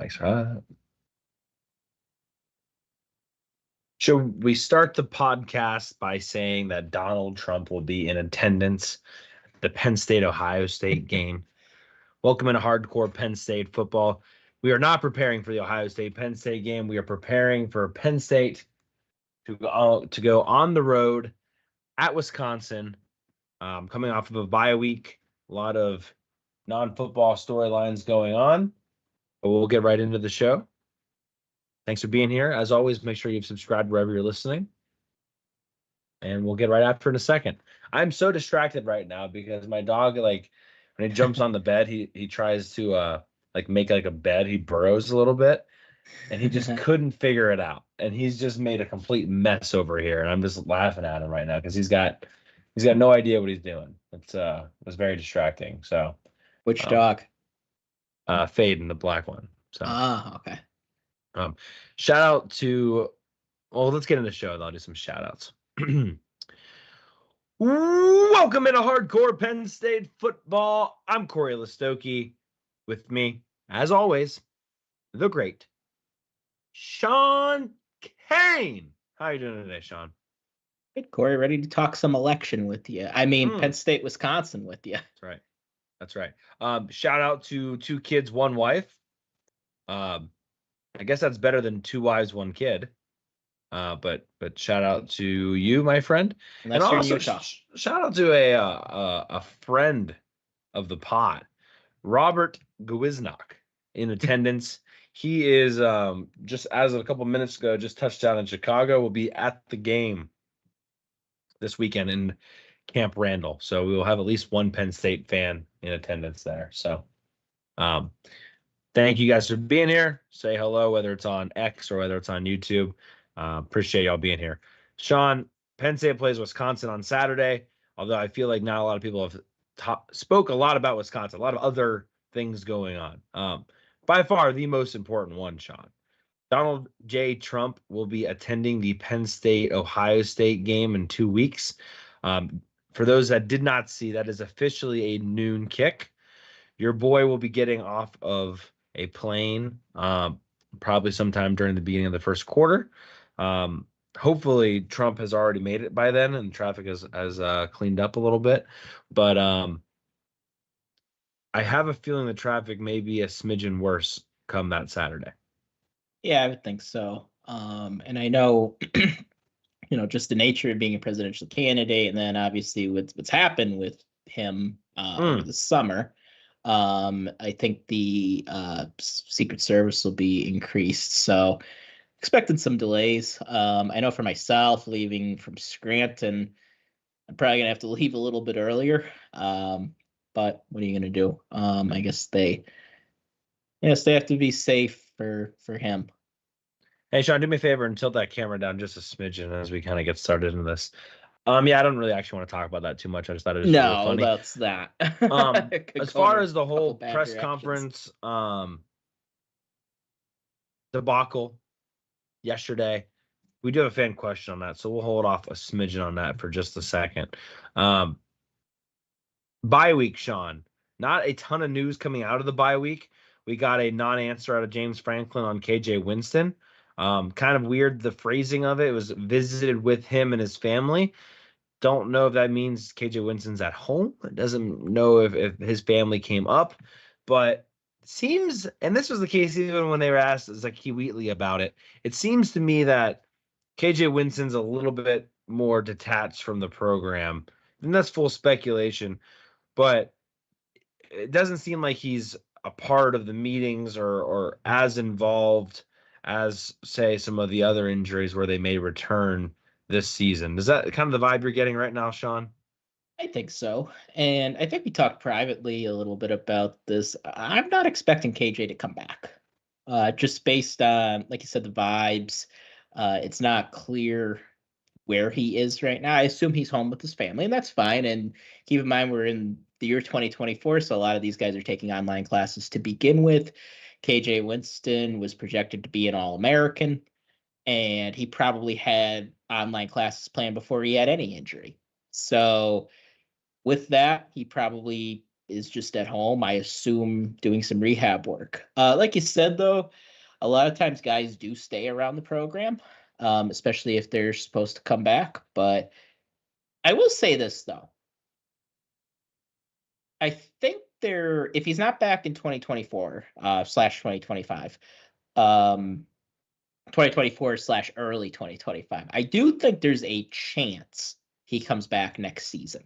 Thanks for that. Should we start the podcast by saying that Donald Trump will be in attendance at the Penn State-Ohio State game? Welcome into Hardcore Penn State Football. We are not preparing for the Ohio State-Penn State game. We are preparing for Penn State to go on the road at Wisconsin, coming off of a bye week. A lot of non-football storylines going on. But we'll get right into the show. Thanks for being here. As always, make sure you've subscribed wherever you're listening. And we'll get right after in a second. I'm so distracted right now because my dog, when he jumps on the bed, he tries to make a bed. He burrows a little bit, and he just couldn't figure it out. And he's just made a complete mess over here. And I'm just laughing at him right now because he's got no idea what he's doing. It's very distracting. So, which dog? Fade, the black one. So. Okay. Shout out to, let's get into the show. I'll do some shout outs. Welcome into Hardcore Penn State Football. I'm Cory Lestochi. With me, as always, the great Shawn Kane. How are you doing today, Shawn? Good, Cory. Ready to talk some election with you. I mean, Penn State, Wisconsin with you. That's right. Shout out to 2 kids, 1 wife. I guess that's better than 2 wives, 1 kid. But shout out to you, my friend. Unless and you're also shout out to a friend of the pod, Robert Gwiznok, in attendance. He is just as of a couple minutes ago, just touched down in Chicago. Will be at the game this weekend in Camp Randall. So we will have at least 1 Penn State fan in attendance there. So thank you guys for being here. Say hello, whether it's on X or whether it's on YouTube. Appreciate y'all being here. Shawn, Penn State plays Wisconsin on Saturday, although I feel like not a lot of people have spoke a lot about Wisconsin, a lot of other things going on. By far, the most important one, Shawn. Donald J. Trump will be attending the Penn State-Ohio State game in 2 weeks. For those that did not see, that is officially a noon kick. Your boy will be getting off of a plane probably sometime during the beginning of the first quarter. Hopefully Trump has already made it by then and traffic has cleaned up a little bit. But I have a feeling the traffic may be a smidgen worse come that Saturday. Yeah, I would think so. And I know, just the nature of being a presidential candidate, and then obviously what's happened with him over the summer. I think the Secret Service will be increased. So expecting some delays. I know for myself, leaving from Scranton, I'm probably going to have to leave a little bit earlier. But what are you going to do? I guess they have to be safe for him. Hey, Shawn, do me a favor and tilt that camera down just a smidgen as we kind of get started in this. Yeah, I don't really actually want to talk about that too much. I just thought it was really funny. No, that's that. As far as the whole press conference debacle yesterday, we do have a fan question on that, so we'll hold off a smidgen on that for just a second. Bye week, Shawn. Not a ton of news coming out of the bye week. We got a non-answer out of James Franklin on KJ Winston. Kind of weird, the phrasing of it. It was visited with him and his family. Don't know if that means KJ Winston's at home. It doesn't know if his family came up, but it seems, and this was the case even when they were asked Zakee Wheatley about it, it seems to me that KJ Winston's a little bit more detached from the program. And that's full speculation, but it doesn't seem like he's a part of the meetings or as involved as, say, some of the other injuries where they may return this season. Is that kind of the vibe you're getting right now, Shawn? I think so. And I think we talked privately a little bit about this. I'm not expecting KJ to come back. Just based on, like you said, the vibes. It's not clear where he is right now. I assume he's home with his family, and that's fine. And keep in mind, we're in the year 2024, so a lot of these guys are taking online classes to begin with. KJ Winston was projected to be an All-American, and he probably had online classes planned before he had any injury. So with that, he probably is just at home. I assume doing some rehab work. Like you said, though, a lot of times guys do stay around the program, especially if they're supposed to come back. But I will say this, though. I think if he's not back in 2024 slash 2025, 2024 slash early 2025, I do think there's a chance he comes back next season.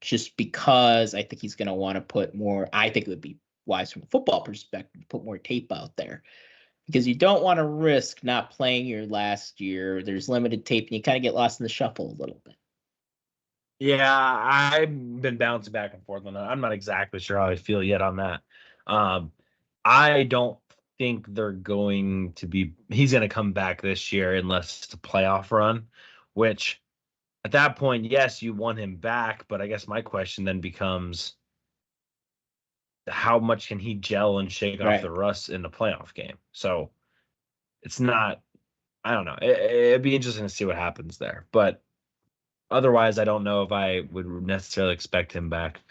Just because I think he's going to want to put more, I think it would be wise from a football perspective to put more tape out there, because you don't want to risk not playing your last year. There's limited tape and you kind of get lost in the shuffle a little bit. Yeah, I've been bouncing back and forth on that. I'm not exactly sure how I feel yet on that. I don't think they're going to be, he's going to come back this year unless it's a playoff run, which at that point, yes, you want him back. But I guess my question then becomes, how much can he gel and shake off the rust in the playoff game? So it's not, I don't know. It'd be interesting to see what happens there. But otherwise, I don't know if I would necessarily expect him back.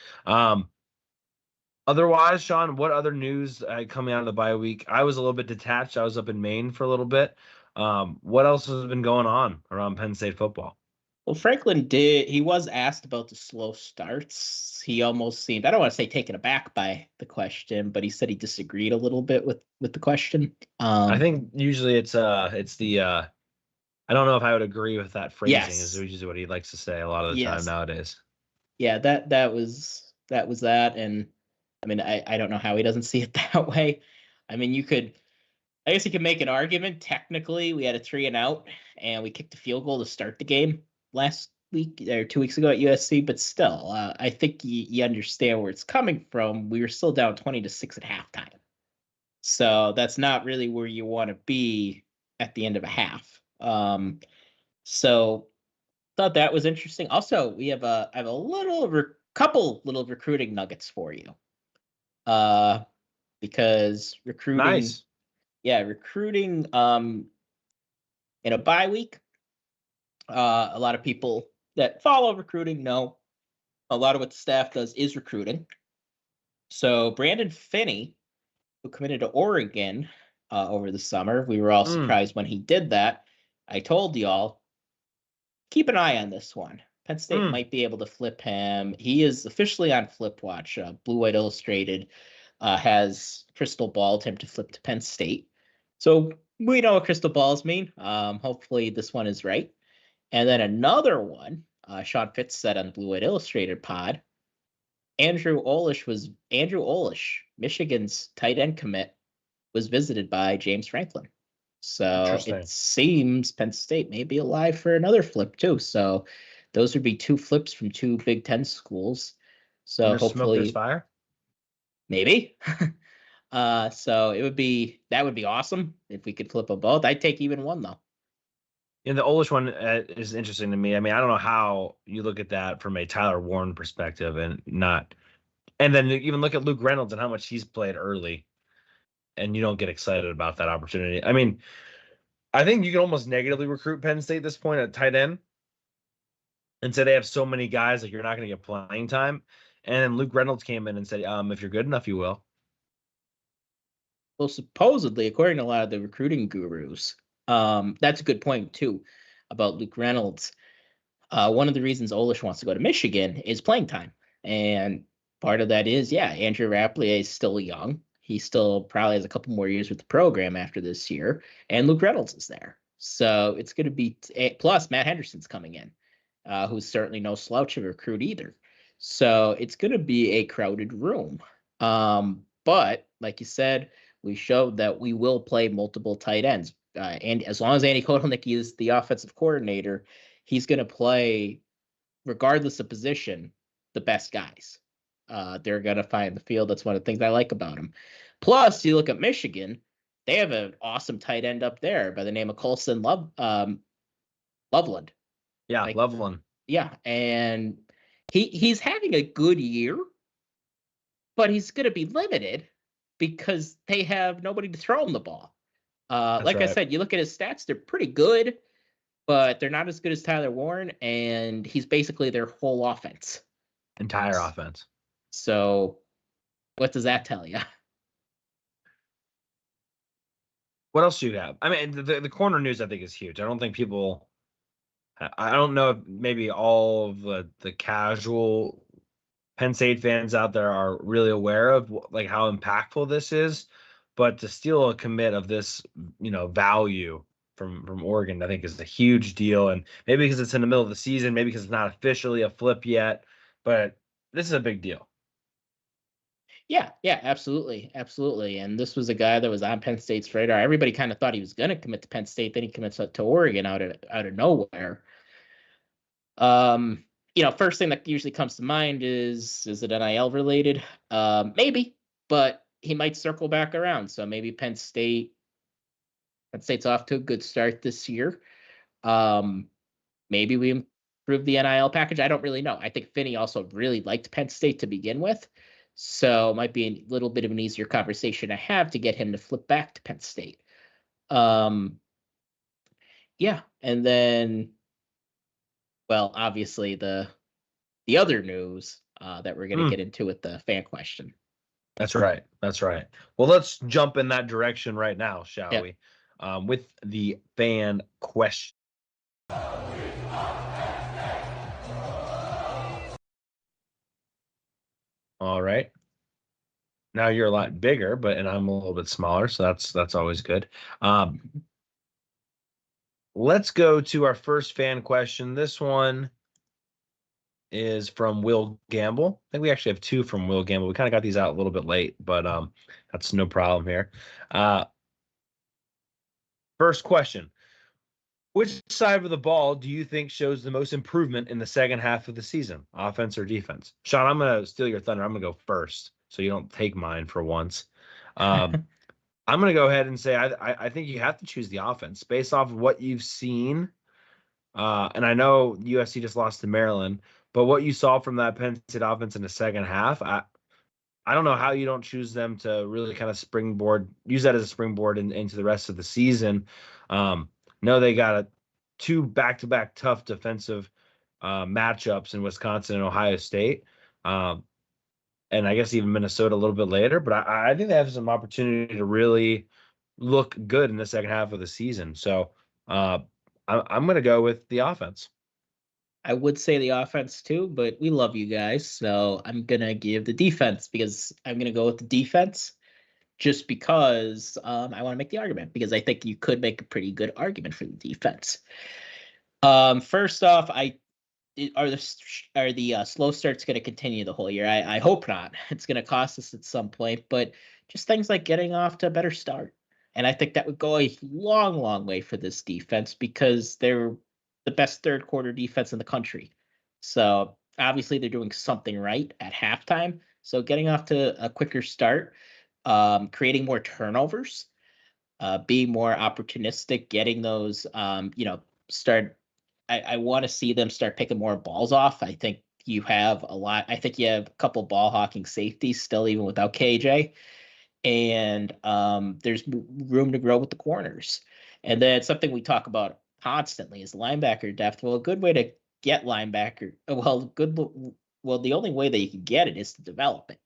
Otherwise, Sean, what other news coming out of the bye week? I was a little bit detached. I was up in Maine for a little bit. What else has been going on around Penn State football? Well, Franklin he was asked about the slow starts. He almost seemed, I don't want to say taken aback by the question, but he said he disagreed a little bit with the question. I think usually it's the I don't know if I would agree with that phrasing. Yes. Is usually what he likes to say a lot of the time nowadays. Yeah, that was that. And I mean, I don't know how he doesn't see it that way. I mean, I guess you could make an argument. Technically, we had a 3-and-out and we kicked a field goal to start the game last week or 2 weeks ago at USC, but still, I think you understand where it's coming from. We were still down 20-6 at halftime. So that's not really where you want to be at the end of a half. So thought that was interesting. Also, we have I have a couple little recruiting nuggets for you. Because recruiting, nice. Yeah, recruiting in a bye week. A lot of people that follow recruiting know a lot of what the staff does is recruiting. So Brandon Finney, who committed to Oregon over the summer, we were all surprised when he did that. I told y'all, keep an eye on this one. Penn State might be able to flip him. He is officially on Flip Watch. Blue White Illustrated has crystal balled him to flip to Penn State. So we know what crystal balls mean. Hopefully this one is right. And then another one, Sean Fitz said on the Blue White Illustrated pod, Andrew Olish, Michigan's tight end commit, was visited by James Franklin. So it seems Penn State may be alive for another flip too. So those would be 2 flips from 2 Big Ten schools. So hopefully there's fire. Maybe. So that would be awesome if we could flip them both. I'd take even one though. And the Olish one is interesting to me. I mean, I don't know how you look at that from a Tyler Warren perspective and then even look at Luke Reynolds and how much he's played early, and you don't get excited about that opportunity. I mean, I think you can almost negatively recruit Penn State at this point at tight end and say they have so many guys that you're not going to get playing time. And then Luke Reynolds came in and said, if you're good enough, you will. Well, supposedly, according to a lot of the recruiting gurus, that's a good point, too, about Luke Reynolds. One of the reasons Olish wants to go to Michigan is playing time. And part of that is, Andrew Rapplier is still young. He still probably has a couple more years with the program after this year. And Luke Reynolds is there. So it's going to be, plus Matt Henderson's coming in, who's certainly no slouch of a recruit either. So it's going to be a crowded room. But like you said, we showed that we will play multiple tight ends. And as long as Andy Kotelnicki is the offensive coordinator, he's going to play, regardless of position, the best guys. They're going to find the field. That's one of the things I like about him. Plus, you look at Michigan, they have an awesome tight end up there by the name of Colson Loveland. Yeah, Loveland. Yeah, and he's having a good year, but he's going to be limited because they have nobody to throw him the ball. Like right. I said, you look at his stats, they're pretty good, but they're not as good as Tyler Warren, and he's basically their whole offense. Entire offense. So what does that tell you? What else do you have? I mean, the corner news I think is huge. I don't think people. I don't know if maybe all of the casual Penn State fans out there are really aware of like how impactful this is, but to steal a commit of this, value from Oregon, I think is a huge deal. And maybe because it's in the middle of the season, maybe because it's not officially a flip yet, but this is a big deal. Yeah, absolutely. And this was a guy that was on Penn State's radar. Everybody kind of thought he was going to commit to Penn State, then he commits to Oregon out of nowhere. First thing that usually comes to mind is it NIL related? Maybe, but he might circle back around. So maybe Penn State's off to a good start this year. Maybe we improve the NIL package. I don't really know. I think Finney also really liked Penn State to begin with. So it might be a little bit of an easier conversation to have to get him to flip back to Penn State. And then, well, obviously the other news that we're going to get into with the fan question. That's right. Well, let's jump in that direction right now, shall we? With the fan question. All right. Now you're a lot bigger, and I'm a little bit smaller, so that's always good. Let's go to our first fan question. This one is from Will Gamble. I think we actually have two from Will Gamble. We kind of got these out a little bit late, but that's no problem here. First question. Which side of the ball do you think shows the most improvement in the second half of the season, offense or defense? Sean, I'm going to steal your thunder. I'm going to go first, so you don't take mine for once. I'm going to go ahead and say I think you have to choose the offense based off of what you've seen. And I know USC just lost to Maryland, but what you saw from that Penn State offense in the second half, I don't know how you don't choose them to really kind of use that as a springboard into the rest of the season. No, they got two back-to-back tough defensive matchups in Wisconsin and Ohio State. And I guess even Minnesota a little bit later. But I think they have some opportunity to really look good in the second half of the season. So I'm going to go with the offense. I would say the offense too, but we love you guys. So I'm going to give the defense because I'm going to go with the defense. Just because I want to make the argument, because I think you could make a pretty good argument for the defense. First off, are the slow starts going to continue the whole year? I hope not. It's going to cost us at some point, but just things like getting off to a better start. And I think that would go a long, long way for this defense because they're the best third quarter defense in the country. So obviously they're doing something right at halftime. So getting off to a quicker start, creating more turnovers, being more opportunistic, getting those, start. I want to see them start picking more balls off. I think you have a couple ball hawking safeties still, even without KJ. And there's room to grow with the corners. And then something we talk about constantly is linebacker depth. Well, a good way to get linebacker, the only way that you can get it is to develop it.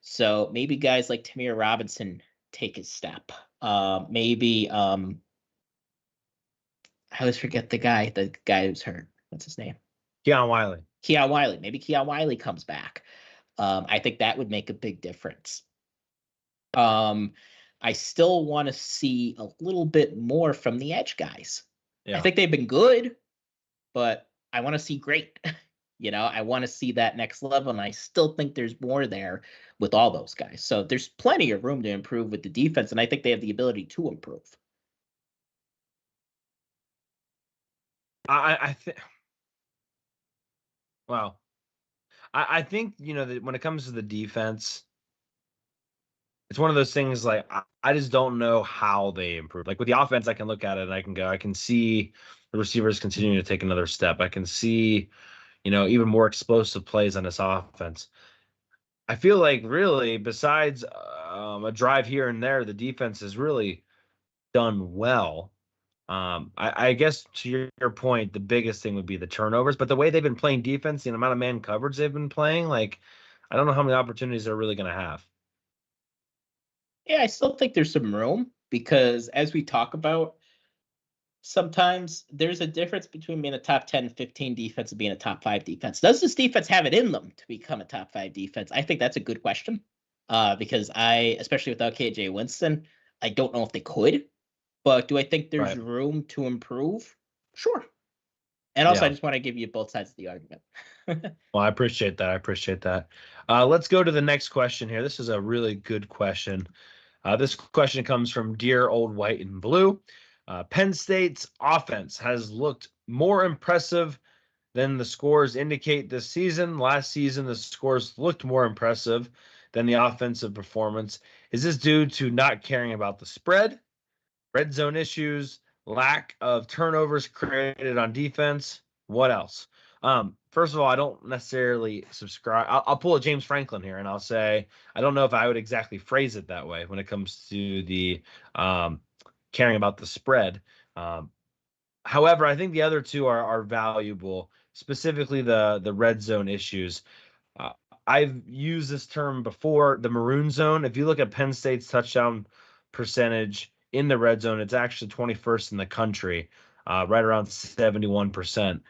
So maybe guys like Tamir Robinson take a step. Maybe I always forget the guy who's hurt. What's his name? Keon Wiley. Maybe Keon Wiley comes back. I think that would make a big difference. I still want to see a little bit more from the edge guys. Yeah. I think they've been good, but I want to see great. I want to see that next level, and I still think there's more there with all those guys. So there's plenty of room to improve with the defense, and I think they have the ability to improve. I think. Wow. I think that when it comes to the defense, it's one of those things like I just don't know how they improve. Like with the offense, I can look at it and I can see the receivers continuing to take another step. I can see, even more explosive plays on this offense. I feel like really, besides a drive here and there, the defense has really done well. I guess to your point, the biggest thing would be the turnovers, but the way they've been playing defense, the amount of man coverage they've been playing, like I don't know how many opportunities they're really going to have. Yeah, I still think there's some room because as we talk about, sometimes there's a difference between being a top 10, 15 defense and being a top 5 defense. Does this defense have it in them to become a top 5 defense? I think that's a good question. Because especially without KJ Winston, I don't know if they could. But do I think there's Right. room to improve? Sure. And also, I just want to give you both sides of the argument. Well, I appreciate that. I appreciate that. Let's go to the next question here. This is a really good question. This question comes from Dear Old White and Blue. Penn State's offense has looked more impressive than the scores indicate this season. Last season, the scores looked more impressive than the offensive performance. Is this due to not caring about the spread, red zone issues, lack of turnovers created on defense? What else? First of all, I don't necessarily subscribe. I'll pull a James Franklin here and I'll say, I don't know if I would exactly phrase it that way when it comes to the caring about the spread. However, I think the other two are valuable, specifically the red zone issues. Uh, I've used this term before, the maroon zone. If you look at Penn State's touchdown percentage in the red zone, it's actually 21st in the country, right around 71%.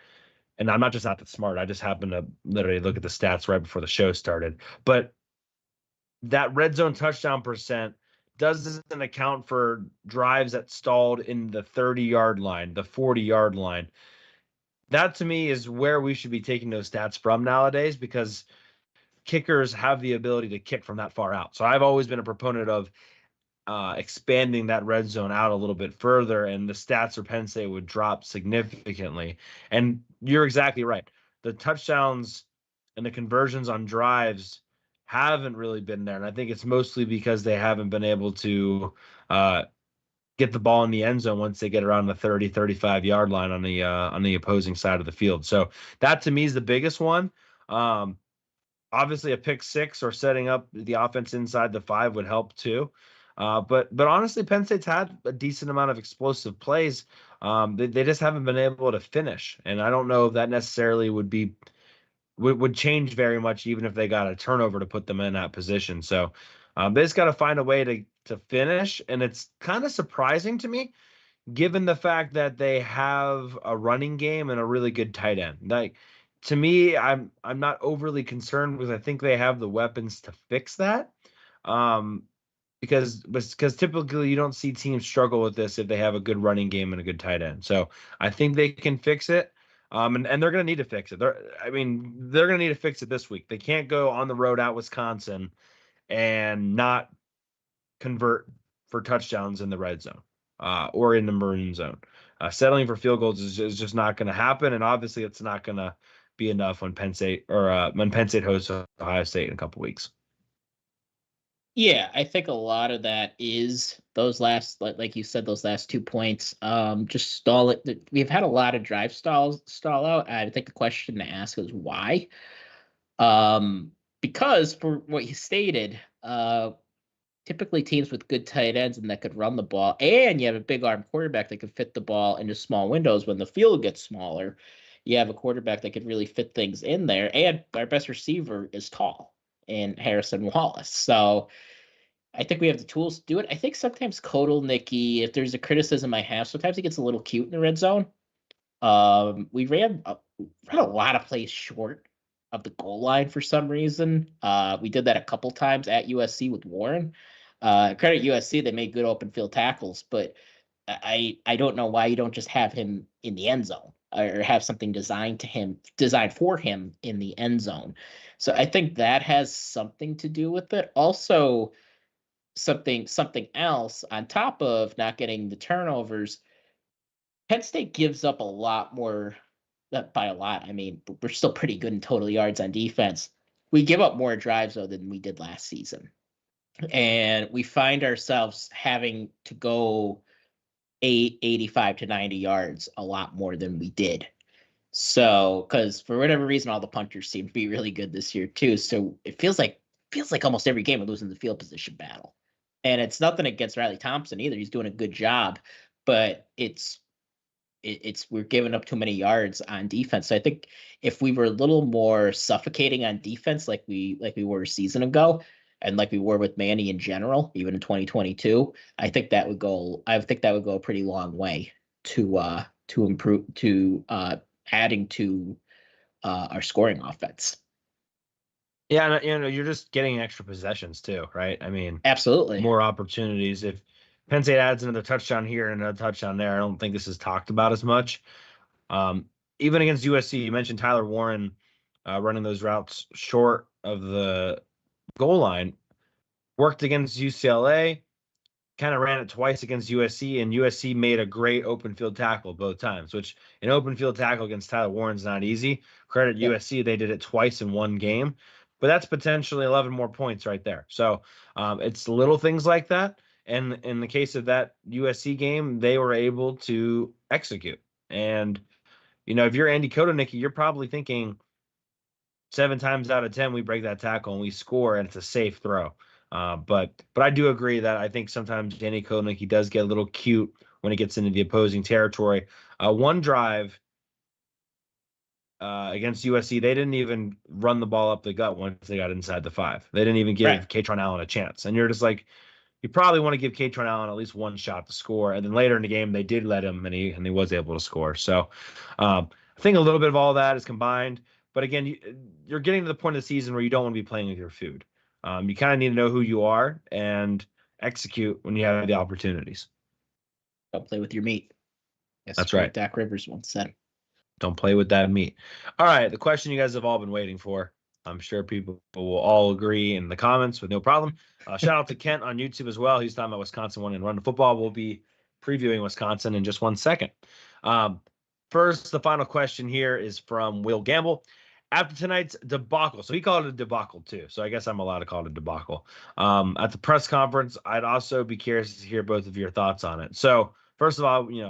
And I'm not just not that smart. I just happened to literally look at the stats right before the show started. But that red zone touchdown percent doesn't account for drives that stalled in the 30-yard line, the 40-yard line. That to me is where we should be taking those stats from nowadays, because kickers have the ability to kick from that far out. So I've always been a proponent of expanding that red zone out a little bit further, and the stats for Penn State would drop significantly. And you're exactly right. The touchdowns and the conversions on drives haven't really been there. And I think it's mostly because they haven't been able to get the ball in the end zone once they get around the 30, 35-yard line on the opposing side of the field. So that to me is the biggest one. Obviously, a pick six or setting up the offense inside the 5 would help too. But honestly, Penn State's had a decent amount of explosive plays. They just haven't been able to finish, and I don't know if that necessarily would change very much, even if they got a turnover to put them in that position. So they just got to find a way to finish, and it's kind of surprising to me, given the fact that they have a running game and a really good tight end. Like, to me, I'm not overly concerned because I think they have the weapons to fix that. Because typically you don't see teams struggle with this if they have a good running game and a good tight end. So I think they can fix it. And they're going to need to fix it. They're going to need to fix it this week. They can't go on the road at Wisconsin and not convert for touchdowns in the red zone or in the maroon zone. Settling for field goals is just not going to happen. And obviously it's not going to be enough when Penn State hosts Ohio State in a couple weeks. Yeah, I think a lot of that is those last, like you said, those last 2 points. Just stall it. We've had a lot of drive stall out. I think the question to ask is why. Because for what you stated, typically teams with good tight ends and that could run the ball, and you have a big arm quarterback that could fit the ball into small windows when the field gets smaller. You have a quarterback that could really fit things in there, and our best receiver is tall in Harrison Wallace. So I think we have the tools to do it. I think sometimes Nicky, if there's a criticism I have, sometimes he gets a little cute in the red zone. We ran a lot of plays short of the goal line for some reason. We did that a couple times at USC with Warren. Credit USC, they made good open field tackles, but I don't know why you don't just have him in the end zone or have something designed for him in the end zone. So I think that has something to do with it. Also, something else on top of not getting the turnovers, Penn State gives up a lot more. By a lot, I mean we're still pretty good in total yards on defense. We give up more drives though than we did last season, and we find ourselves having to go 85 to 90 yards a lot more than we did. So, because for whatever reason, all the punters seem to be really good this year too. So it feels like almost every game we're losing the field position battle. And it's nothing against Riley Thompson either. He's doing a good job, but it's we're giving up too many yards on defense. So I think if we were a little more suffocating on defense, like we were a season ago, and like we were with Manny in general, even in 2022, I think that would go a pretty long way to improve adding to our scoring offense. Yeah, and, you're just getting extra possessions too, right? I mean, absolutely more opportunities. If Penn State adds another touchdown here and another touchdown there, I don't think this is talked about as much. Even against USC, you mentioned Tyler Warren running those routes short of the goal line. Worked against UCLA, kind of ran it twice against USC, and USC made a great open field tackle both times, which an open field tackle against Tyler Warren's not easy. Credit USC, they did it twice in one game, but that's potentially 11 more points right there. So it's little things like that. And in the case of that USC game, they were able to execute. And, if you're Andy Kotelnicki, you're probably thinking 7 times out of 10, we break that tackle and we score, and it's a safe throw. But I do agree that I think sometimes Andy Kotelnicki does get a little cute when it gets into the opposing territory. One drive against USC, they didn't even run the ball up the gut once they got inside the 5. They didn't even give Katron Allen a chance. And you're just like, you probably want to give Katron Allen at least one shot to score. And then later in the game, they did let him, and he was able to score. So I think a little bit of all that is combined. But again, you're getting to the point of the season where you don't want to be playing with your food. You kind of need to know who you are and execute when you have the opportunities. Don't play with your meat. Yes, that's right. Dak Rivers once said. Don't play with that meat. All right, the question you guys have all been waiting for. I'm sure people will all agree in the comments with no problem. Shout out to Kent on YouTube as well. He's talking about Wisconsin winning Run to Football. We'll be previewing Wisconsin in just 1 second. First, the final question here is from Will Gamble. After tonight's debacle, so he called it a debacle too, so I guess I'm allowed to call it a debacle. At the press conference, I'd also be curious to hear both of your thoughts on it. So first of all, we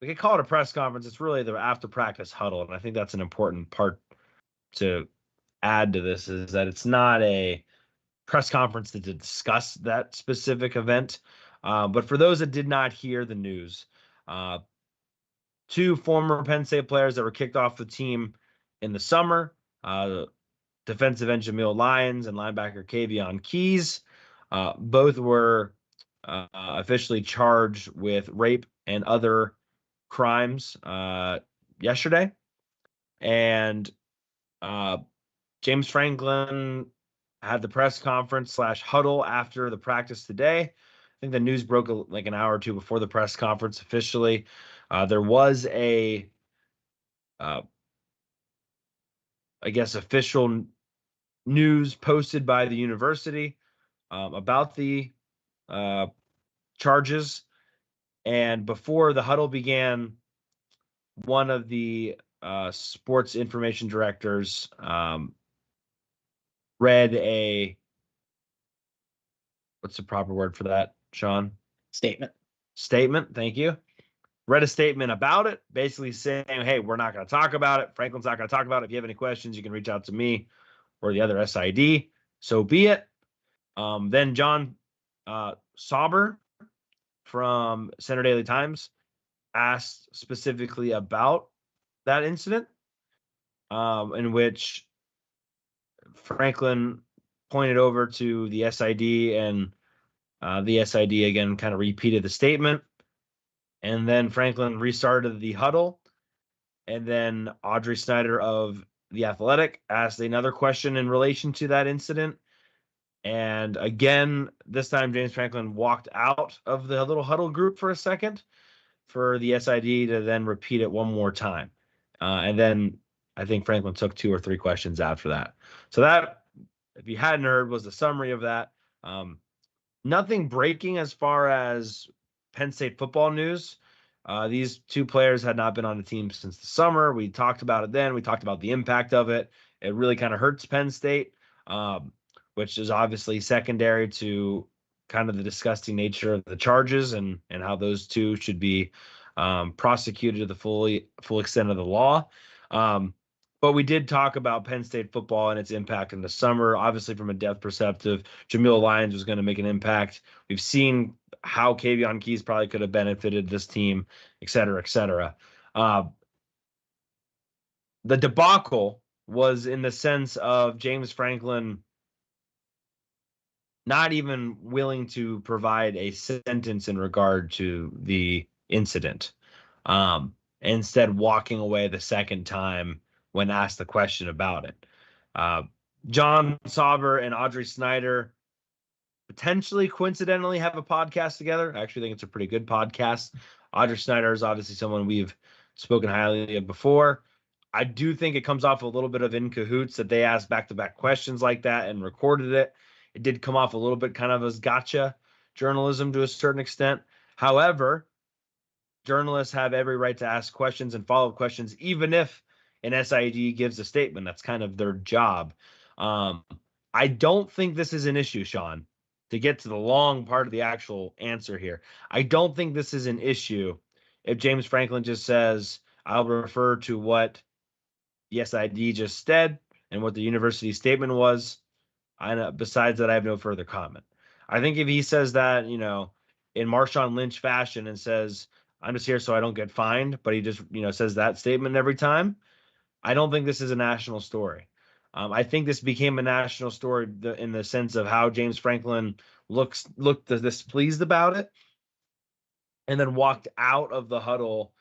can call it a press conference. It's really the after practice huddle, and I think that's an important part to add to this, is that it's not a press conference to discuss that specific event. But for those that did not hear the news, 2 former Penn State players that were kicked off the team in the summer, defensive end Jamil Lyons and linebacker Kavion Keys, both were officially charged with rape and other crimes yesterday. And James Franklin had the press conference / huddle after the practice today. I think the news broke like an hour or two before the press conference officially. There was a official news posted by the university about the charges. And before the huddle began, one of the sports information directors read a, what's the proper word for that, Sean? Statement, thank you. Read a statement about it, basically saying, hey, we're not going to talk about it. Franklin's not going to talk about it. If you have any questions, you can reach out to me or the other SID. So be it. Then John Sauber from Center Daily Times asked specifically about that incident, in which Franklin pointed over to the SID, and the SID again kind of repeated the statement. And then Franklin restarted the huddle. And then Audrey Snyder of The Athletic asked another question in relation to that incident. And again, this time James Franklin walked out of the little huddle group for a second for the SID to then repeat it one more time. And then I think Franklin took 2 or 3 questions after that. So that, if you hadn't heard, was the summary of that. Nothing breaking as far as Penn State football news. These 2 players had not been on the team since the summer. We talked about it then. We talked about the impact of it. It really kind of hurts Penn State, which is obviously secondary to kind of the disgusting nature of the charges and how those 2 should be prosecuted to the full extent of the law. But we did talk about Penn State football and its impact in the summer. Obviously, from a depth perspective, Jamil Lyons was going to make an impact. We've seen how Kayvion Keys probably could have benefited this team, et cetera, et cetera. The debacle was in the sense of James Franklin not even willing to provide a sentence in regard to the incident. Instead, walking away the second time when asked the question about it. John Sauber and Audrey Snyder potentially coincidentally have a podcast together. I actually think it's a pretty good podcast. Audrey Snyder is obviously someone we've spoken highly of before. I do think it comes off a little bit of in cahoots that they asked back-to-back questions like that and recorded it. It did come off a little bit kind of as gotcha journalism to a certain extent. However, journalists have every right to ask questions and follow-up questions, even if an SID gives a statement. That's kind of their job. I don't think this is an issue, Sean, to get to the long part of the actual answer here. I don't think this is an issue if James Franklin just says, I'll refer to what the SID just said and what the university statement was. Besides that, I have no further comment. I think if he says that, in Marshawn Lynch fashion and says, I'm just here so I don't get fined, but he just, says that statement every time, I don't think this is a national story. I think this became a national story in the sense of how James Franklin looked displeased about it and then walked out of the huddle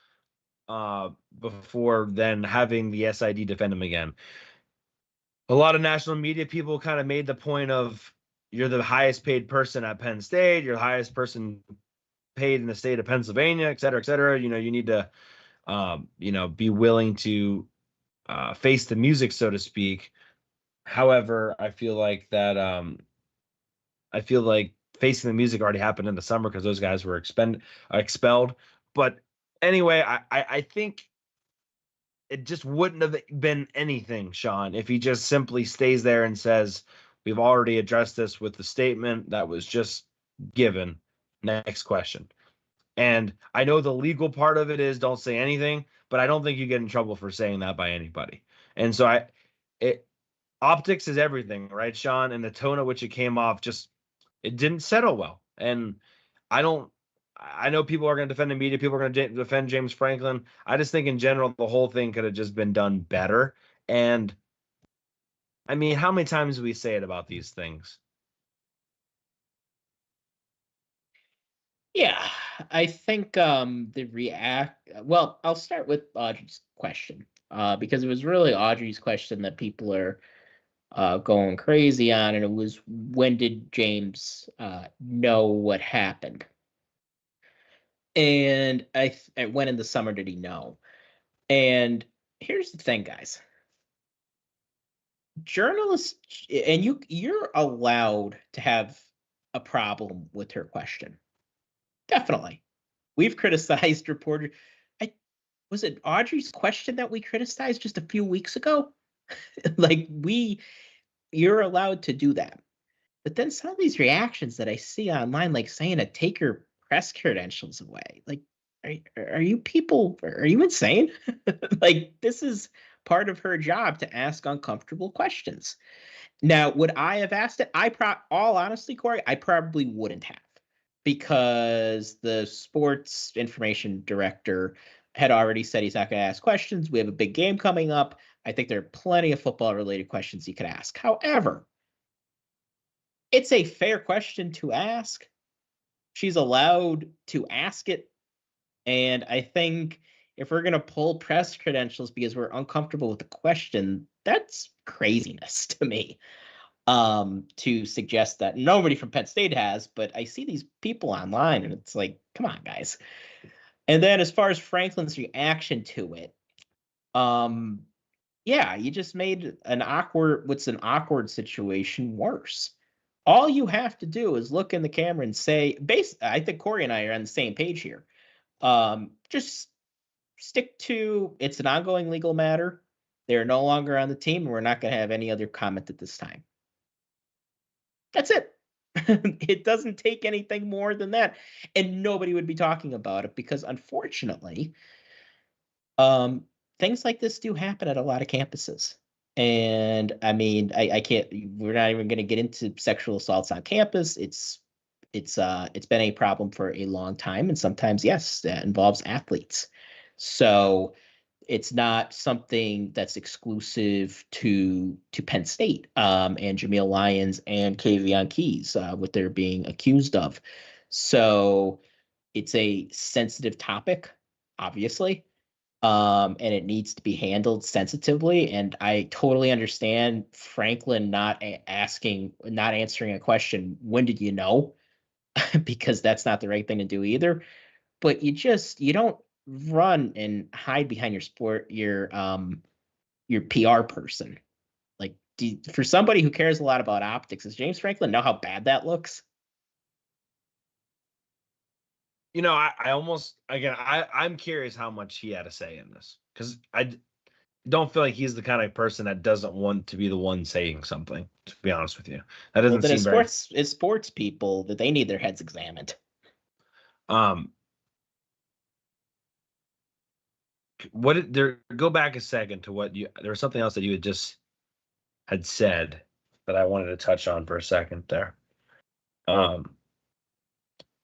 before then having the SID defend him again. A lot of national media people kind of made the point of, you're the highest paid person at Penn State, you're the highest person paid in the state of Pennsylvania, et cetera, et cetera. You need to, be willing to face the music, so to speak. However, I feel like facing the music already happened in the summer because those guys were expelled. But anyway, I think it just wouldn't have been anything, Sean, if he just simply stays there and says, we've already addressed this with the statement that was just given. Next question. And I know the legal part of it is don't say anything, but I don't think you get in trouble for saying that by anybody. And so optics is everything, right, Sean? And the tone at which it came off it didn't settle well. And I know people are going to defend the media. People are going to defend James Franklin. I just think in general, the whole thing could have just been done better. And I mean, how many times do we say it about these things? Yeah, I think well, I'll start with Audrey's question because it was really Audrey's question that people are going crazy on, and it was, when did James know what happened? And when in the summer did he know? And here's the thing, guys. Journalists, and you're allowed to have a problem with her question. Definitely. We've criticized reporters. Was it Audrey's question that we criticized just a few weeks ago? You're allowed to do that. But then some of these reactions that I see online, like saying to take her press credentials away, like, are you insane? This is part of her job to ask uncomfortable questions. Now, would I have asked it? All honestly, Cory, I probably wouldn't have, because the sports information director had already said he's not going to ask questions. We have a big game coming up. I think there are plenty of football-related questions he could ask. However, it's a fair question to ask. She's allowed to ask it. And I think if we're going to pull press credentials because we're uncomfortable with the question, that's craziness to me. To suggest that nobody from Penn State has, but I see these people online and it's like, come on, guys. And then as far as Franklin's reaction to it, yeah, you just made what's an awkward situation worse. All you have to do is look in the camera and say, I think Cory and I are on the same page here. Just stick to, it's an ongoing legal matter. They're no longer on the team, and we're not going to have any other comment at this time. That's it. It doesn't take anything more than that. And nobody would be talking about it because, unfortunately, things like this do happen at a lot of campuses. And I mean, I can't, we're not even going to get into sexual assaults on campus. It's It's been a problem for a long time, and sometimes, yes, that involves athletes. So it's not something that's exclusive to Penn State and Jameel Lyons and Kavion Keys, what they're being accused of. So it's a sensitive topic, obviously, and it needs to be handled sensitively. And I totally understand Franklin not answering a question, when did you know? Because that's not the right thing to do either. But you don't run and hide behind your PR person. Like, for somebody who cares a lot about optics, does James Franklin know how bad that looks? I almost, again, I'm curious how much he had to say in this, because don't feel like he's the kind of person that doesn't want to be the one saying something, to be honest with you. That Well, doesn't then seem very. as sports people, that they need their heads examined. um go back a second to there was something else that you had said that I wanted to touch on for a second there.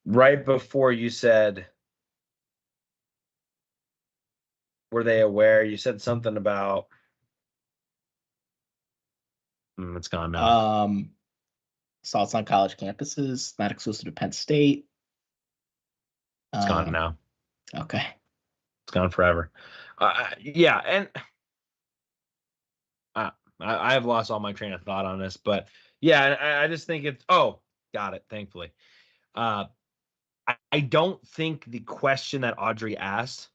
Right before you said, were they aware? You said something about, it's gone now. Assaults on college campuses, not exclusive to Penn State. It's gone now. Okay. It's gone forever. Yeah, and I have lost all my train of thought on this, but yeah, I just think it's, got it, thankfully. I don't think the question that Audrey asked,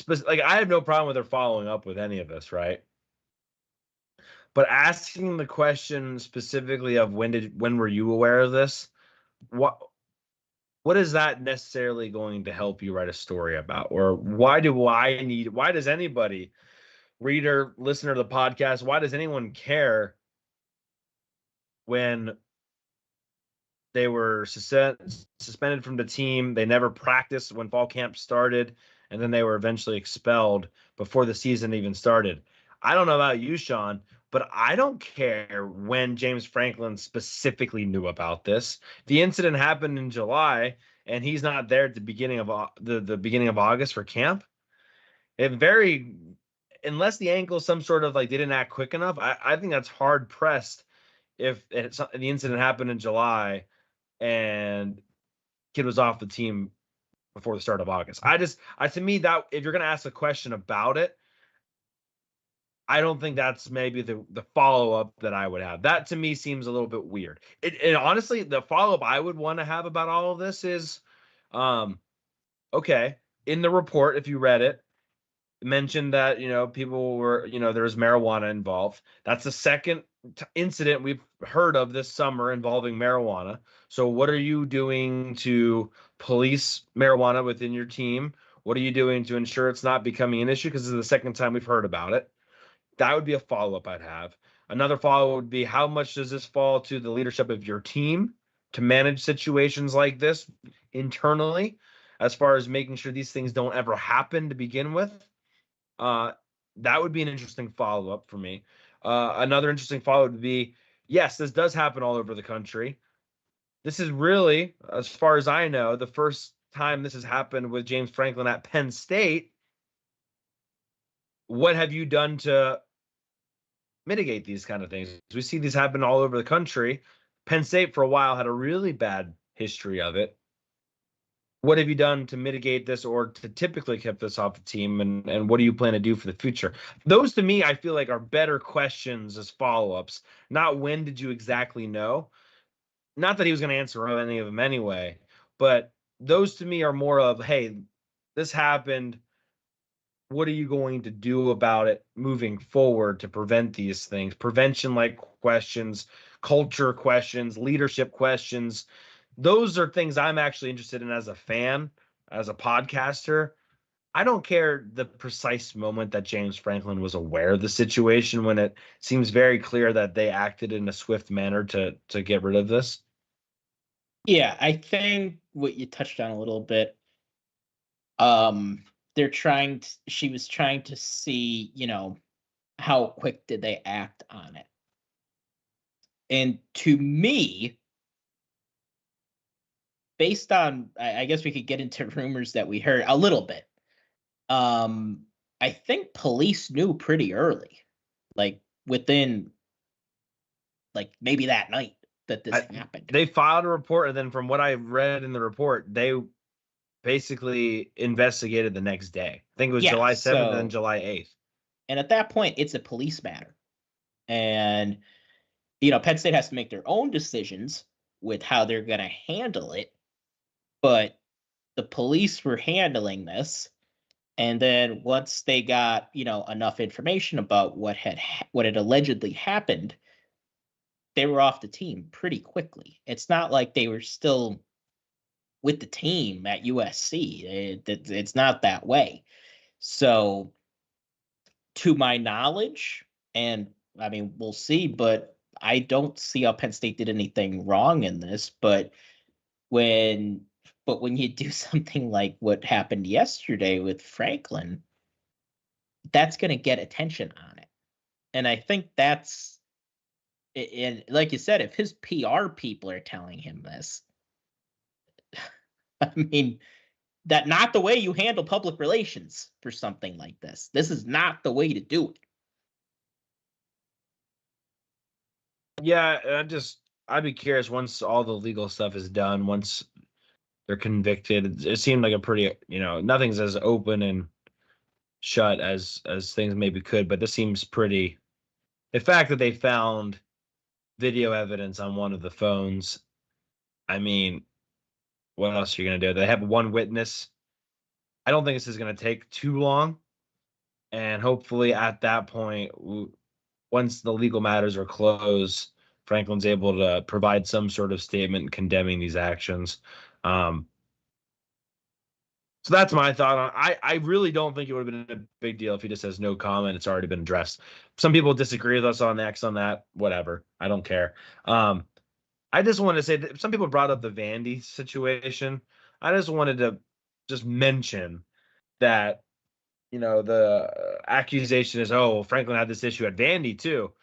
like, I have no problem with her following up with any of this, right? But asking the question specifically of when were you aware of this? What is that necessarily going to help you write a story about? Or why does anybody, reader, listener to the podcast, why does anyone care when they were suspended from the team? They never practiced when fall camp started, and then they were eventually expelled before the season even started. I don't know about you, Sean, but I don't care when James Franklin specifically knew about this. The incident happened in July, and he's not there at the beginning of the beginning of August for camp. Unless the ankle is some sort of, like, they didn't act quick enough. I think that's hard pressed if the incident happened in July and kid was off the team before the start of August. To me, that if you're going to ask a question about it, I don't think that's maybe the follow-up that I would have. That to me seems a little bit weird. And honestly, the follow-up I would want to have about all of this is, okay, in the report, if you read it, mentioned that, people were, there was marijuana involved. That's the second incident we've heard of this summer involving marijuana. So what are you doing to police marijuana within your team? What are you doing to ensure it's not becoming an issue? Because this is the second time we've heard about it. That would be a follow-up I'd have. Another follow-up would be, how much does this fall to the leadership of your team to manage situations like this internally, as far as making sure these things don't ever happen to begin with? That would be an interesting follow-up for me. Another interesting follow-up would be, yes, this does happen all over the country. This is really, as far as I know, the first time this has happened with James Franklin at Penn State. What have you done to mitigate these kind of things? We see these happen all over the country. Penn State for a while had a really bad history of it. What have you done to mitigate this, or to typically keep this off the team, and what do you plan to do for the future? Those, to me, I feel like are better questions as follow-ups, not when did you exactly know. Not that he was going to answer any of them anyway, but those to me are more of, hey, this happened. What are you going to do about it moving forward to prevent these things? Prevention-like questions, culture questions, leadership questions. Those are things I'm actually interested in as a fan, as a podcaster. I don't care the precise moment that James Franklin was aware of the situation, when it seems very clear that they acted in a swift manner to get rid of this. Yeah, I think what you touched on a little bit, she was trying to see, how quick did they act on it. And to me, based on, I guess we could get into rumors that we heard a little bit. I think police knew pretty early, like within, like maybe that night that this happened. They filed a report, and then from what I read in the report, they basically investigated the next day. I think it was July 7th and then July 8th. And at that point, it's a police matter. And, Penn State has to make their own decisions with how they're going to handle it. But the police were handling this. And then once they got, enough information about what had allegedly happened, they were off the team pretty quickly. It's not like they were still with the team at USC. It's not that way. So, to my knowledge, and I mean, we'll see, but I don't see how Penn State did anything wrong in this. But when you do something like what happened yesterday with Franklin, that's going to get attention on it. And I think that's, and like you said, if his PR people are telling him this, I mean, that's not the way you handle public relations for something like this. This is not the way to do it. Yeah, I'd be curious once all the legal stuff is done, once they're convicted. It seemed like a pretty, nothing's as open and shut as things maybe could, but this seems pretty. The fact that they found video evidence on one of the phones, I mean, what else are you going to do? They have one witness. I don't think this is going to take too long. And hopefully at that point, once the legal matters are closed, Franklin's able to provide some sort of statement condemning these actions. So that's my thought on it. I really don't think it would have been a big deal if he just says no comment. It's already been addressed. Some people disagree with us on X on that. Whatever. I don't care. I just wanted to say that some people brought up the Vandy situation. I just wanted to just mention that, the accusation is, oh, Franklin had this issue at Vandy too.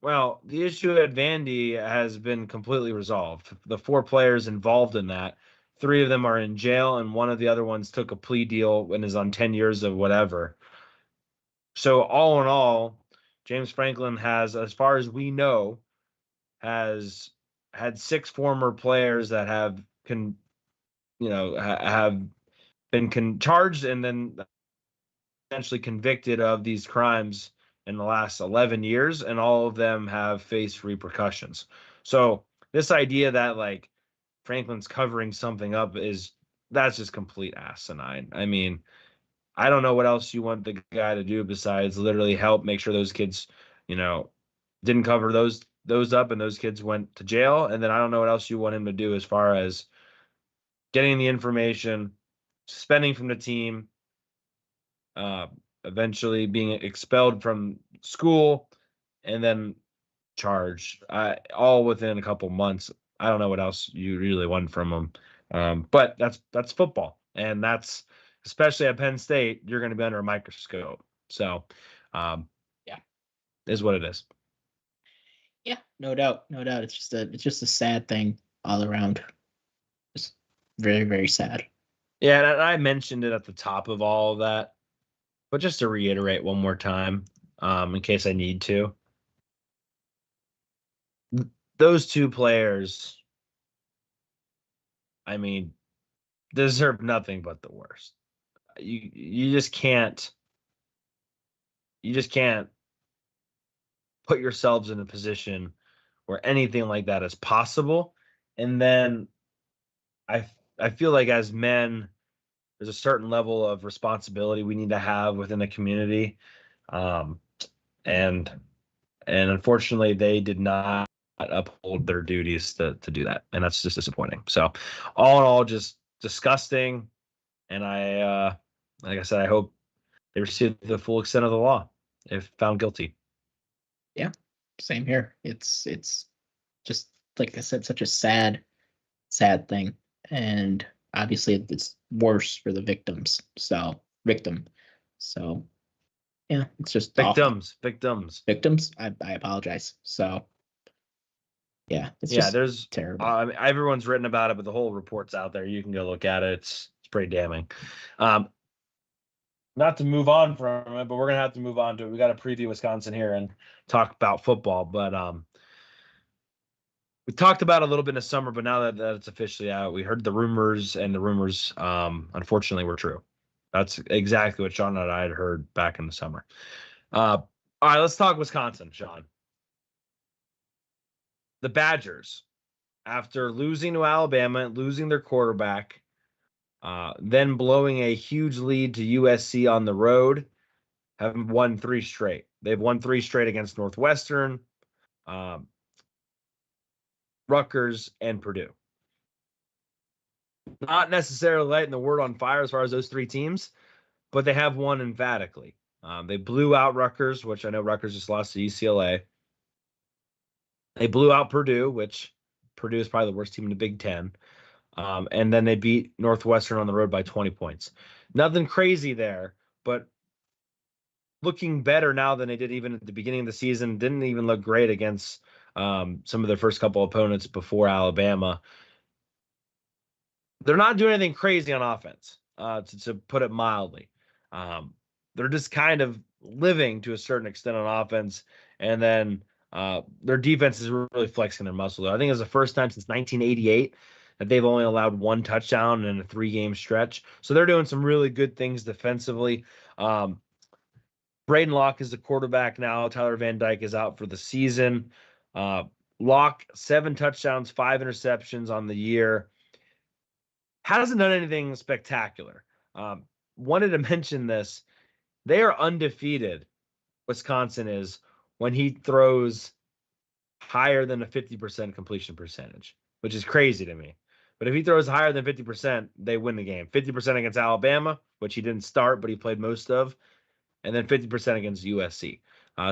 Well, the issue at Vandy has been completely resolved. The 4 players involved in that, 3 of them are in jail, and one of the other ones took a plea deal and is on 10 years of whatever. So all in all, James Franklin has, as far as we know, has had 6 former players that have have been charged and then essentially convicted of these crimes in the last 11 years, and all of them have faced repercussions. So this idea that like Franklin's covering something up that's just complete asinine. I mean, I don't know what else you want the guy to do besides literally help make sure those kids, didn't cover those up and those kids went to jail. And then I don't know what else you want him to do as far as getting the information, suspending from the team, eventually being expelled from school, and then charged, all within a couple months. I don't know what else you really want from him. But that's football, and that's especially at Penn State, you're going to be under a microscope. So, yeah, is what it is. Yeah, no doubt. It's just a sad thing all around. It's very, very sad. Yeah, and I mentioned it at the top of all of that, but just to reiterate one more time, in case I need to, those 2 players, I mean, deserve nothing but the worst. You just can't put yourselves in a position where anything like that is possible. And then I feel like as men, there's a certain level of responsibility we need to have within the community. And unfortunately they did not uphold their duties to do that. And that's just disappointing. So all in all, just disgusting. And I, like I said, I hope they receive the full extent of the law if found guilty. Yeah, same here. It's just, like I said, such a sad thing. And obviously it's worse for the victim. So yeah, it's just victims. I apologize. So Yeah, it's Yeah, just there's terrible. everyone's written about it, but the whole report's out there. You can go look at it. It's pretty damning. Not to move on from it, but we're gonna have to move on to it. We got to preview Wisconsin here and talk about football. But we talked about it a little bit in the summer, but now that it's officially out, we heard the rumors, and the rumors, unfortunately, were true. That's exactly what Sean and I had heard back in the summer. All right, let's talk Wisconsin, Sean. The Badgers, after losing to Alabama, losing their quarterback, then blowing a huge lead to USC on the road, have won 3 straight. They've won 3 straight against Northwestern, Rutgers, and Purdue. Not necessarily lighting the world on fire as far as those 3 teams, but they have won emphatically. They blew out Rutgers, which I know Rutgers just lost to UCLA. They blew out Purdue, which Purdue is probably the worst team in the Big Ten. And then they beat Northwestern on the road by 20 points. Nothing crazy there, but looking better now than they did even at the beginning of the season. Didn't even look great against some of their first couple opponents before Alabama. They're not doing anything crazy on offense, to put it mildly. They're just kind of living to a certain extent on offense, and then their defense is really flexing their muscle. I think it's the first time since 1988 that they've only allowed 1 touchdown in a 3-game stretch. So they're doing some really good things defensively. Braden Locke is the quarterback now. Tyler Van Dyke is out for the season. Locke, 7 touchdowns, 5 interceptions on the year. Hasn't done anything spectacular. Wanted to mention this. They are undefeated, Wisconsin is, when he throws higher than a 50% completion percentage, which is crazy to me. But if he throws higher than 50%, they win the game. 50% against Alabama, which he didn't start, but he played most of, and then 50% against USC.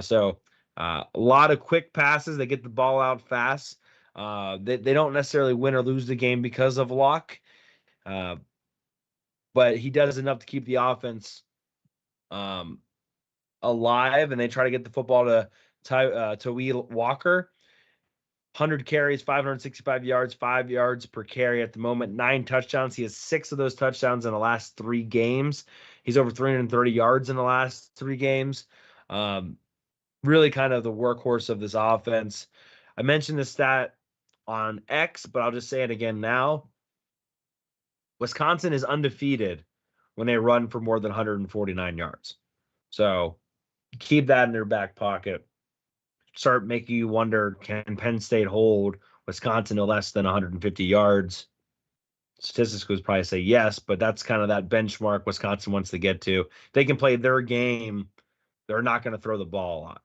So a lot of quick passes. They get the ball out fast. They don't necessarily win or lose the game because of Locke, but he does enough to keep the offense alive, and they try to get the football to Tawee Walker. 100 carries, 565 yards, 5 yards per carry at the moment, 9 touchdowns. He has 6 of those touchdowns in the last 3 games. He's over 330 yards in the last 3 games. Really kind of the workhorse of this offense. I mentioned this stat on X, but I'll just say it again now. Wisconsin is undefeated when they run for more than 149 yards. So keep that in their back pocket. Start making you wonder, can Penn State hold Wisconsin to less than 150 yards? Statistics would probably say yes, but that's kind of that benchmark Wisconsin wants to get to. They can play their game. They're not going to throw the ball a lot.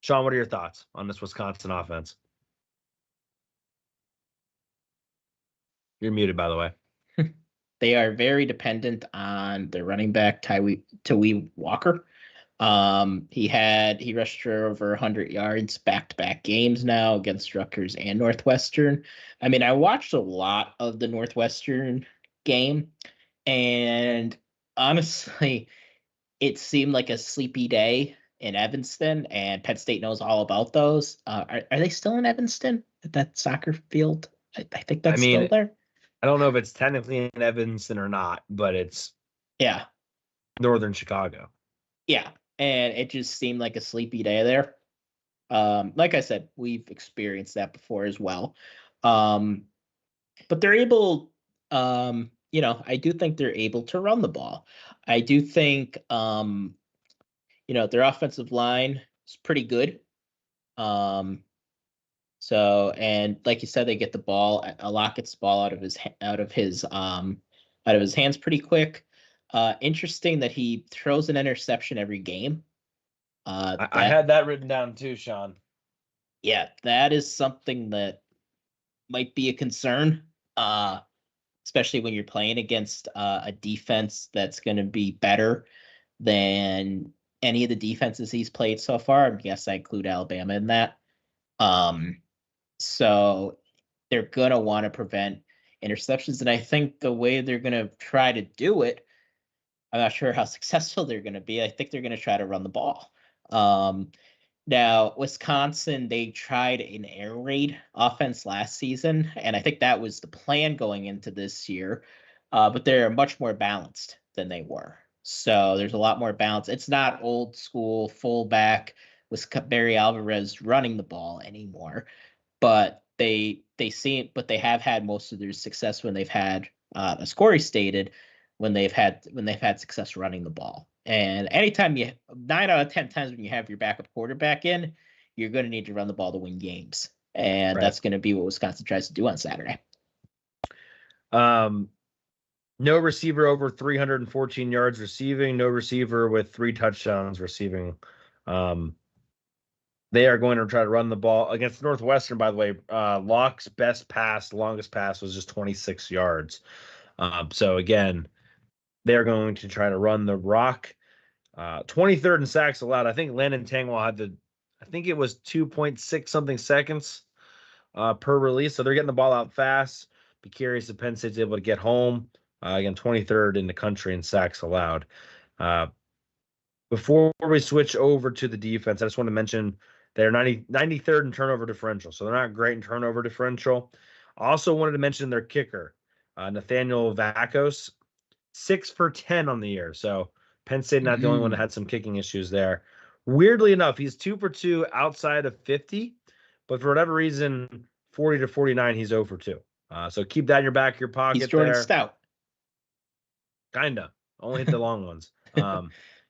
Sean, what are your thoughts on this Wisconsin offense? You're muted, by the way. They are very dependent on their running back, Tawee Walker. He rushed for over 100 yards back-to-back games now against Rutgers and Northwestern. I mean, I watched a lot of the Northwestern game, and honestly, it seemed like a sleepy day in Evanston, and Penn State knows all about those. Are they still in Evanston at that soccer field? I think that's still there. I don't know if it's technically in Evanston or not, but it's northern Chicago. Yeah, and it just seemed like a sleepy day there. Like I said, we've experienced that before as well. But they're able, I do think they're able to run the ball. I do think, their offensive line is pretty good. So, and like you said, they get the ball. Locke gets the ball out of his hands pretty quick. Interesting that he throws an interception every game. I had that written down too, Sean. Yeah, that is something that might be a concern, especially when you're playing against a defense that's going to be better than any of the defenses he's played so far. I guess I include Alabama in that. So they're going to want to prevent interceptions. And I think the way they're going to try to do it, I'm not sure how successful they're going to be. I think they're going to try to run the ball. Now, Wisconsin, they tried an air raid offense last season, and I think that was the plan going into this year. But they're much more balanced than they were. So there's a lot more balance. It's not old school fullback with Barry Alvarez running the ball anymore, but they have had most of their success when they've had, as Cory stated, when they've had success running the ball. And anytime 9 out of 10 times when you have your backup quarterback in, you're going to need to run the ball to win games, and that's going to be what Wisconsin tries to do on Saturday. No receiver over 314 yards receiving. No receiver with 3 touchdowns receiving. They are going to try to run the ball against Northwestern. By the way, Locke's longest pass was just 26 yards. So again, they're going to try to run the rock. 23rd in sacks allowed. I think Landon Tangwall had I think it was 2.6 something seconds per release. So they're getting the ball out fast. Be curious if Penn State's able to get home. Again, 23rd in the country in sacks allowed. Before we switch over to the defense, I just want to mention they're 93rd in turnover differential. So they're not great in turnover differential. I also wanted to mention their kicker, Nathaniel Vakos, 6 for 10 on the year. So Penn State not the only one that had some kicking issues there. Weirdly enough, he's 2 for 2 outside of 50, but for whatever reason, 40 to 49, he's 0 for 2. So keep that in your back of your pocket. He's Jordan there. Stout. Kinda. Only hit the long ones.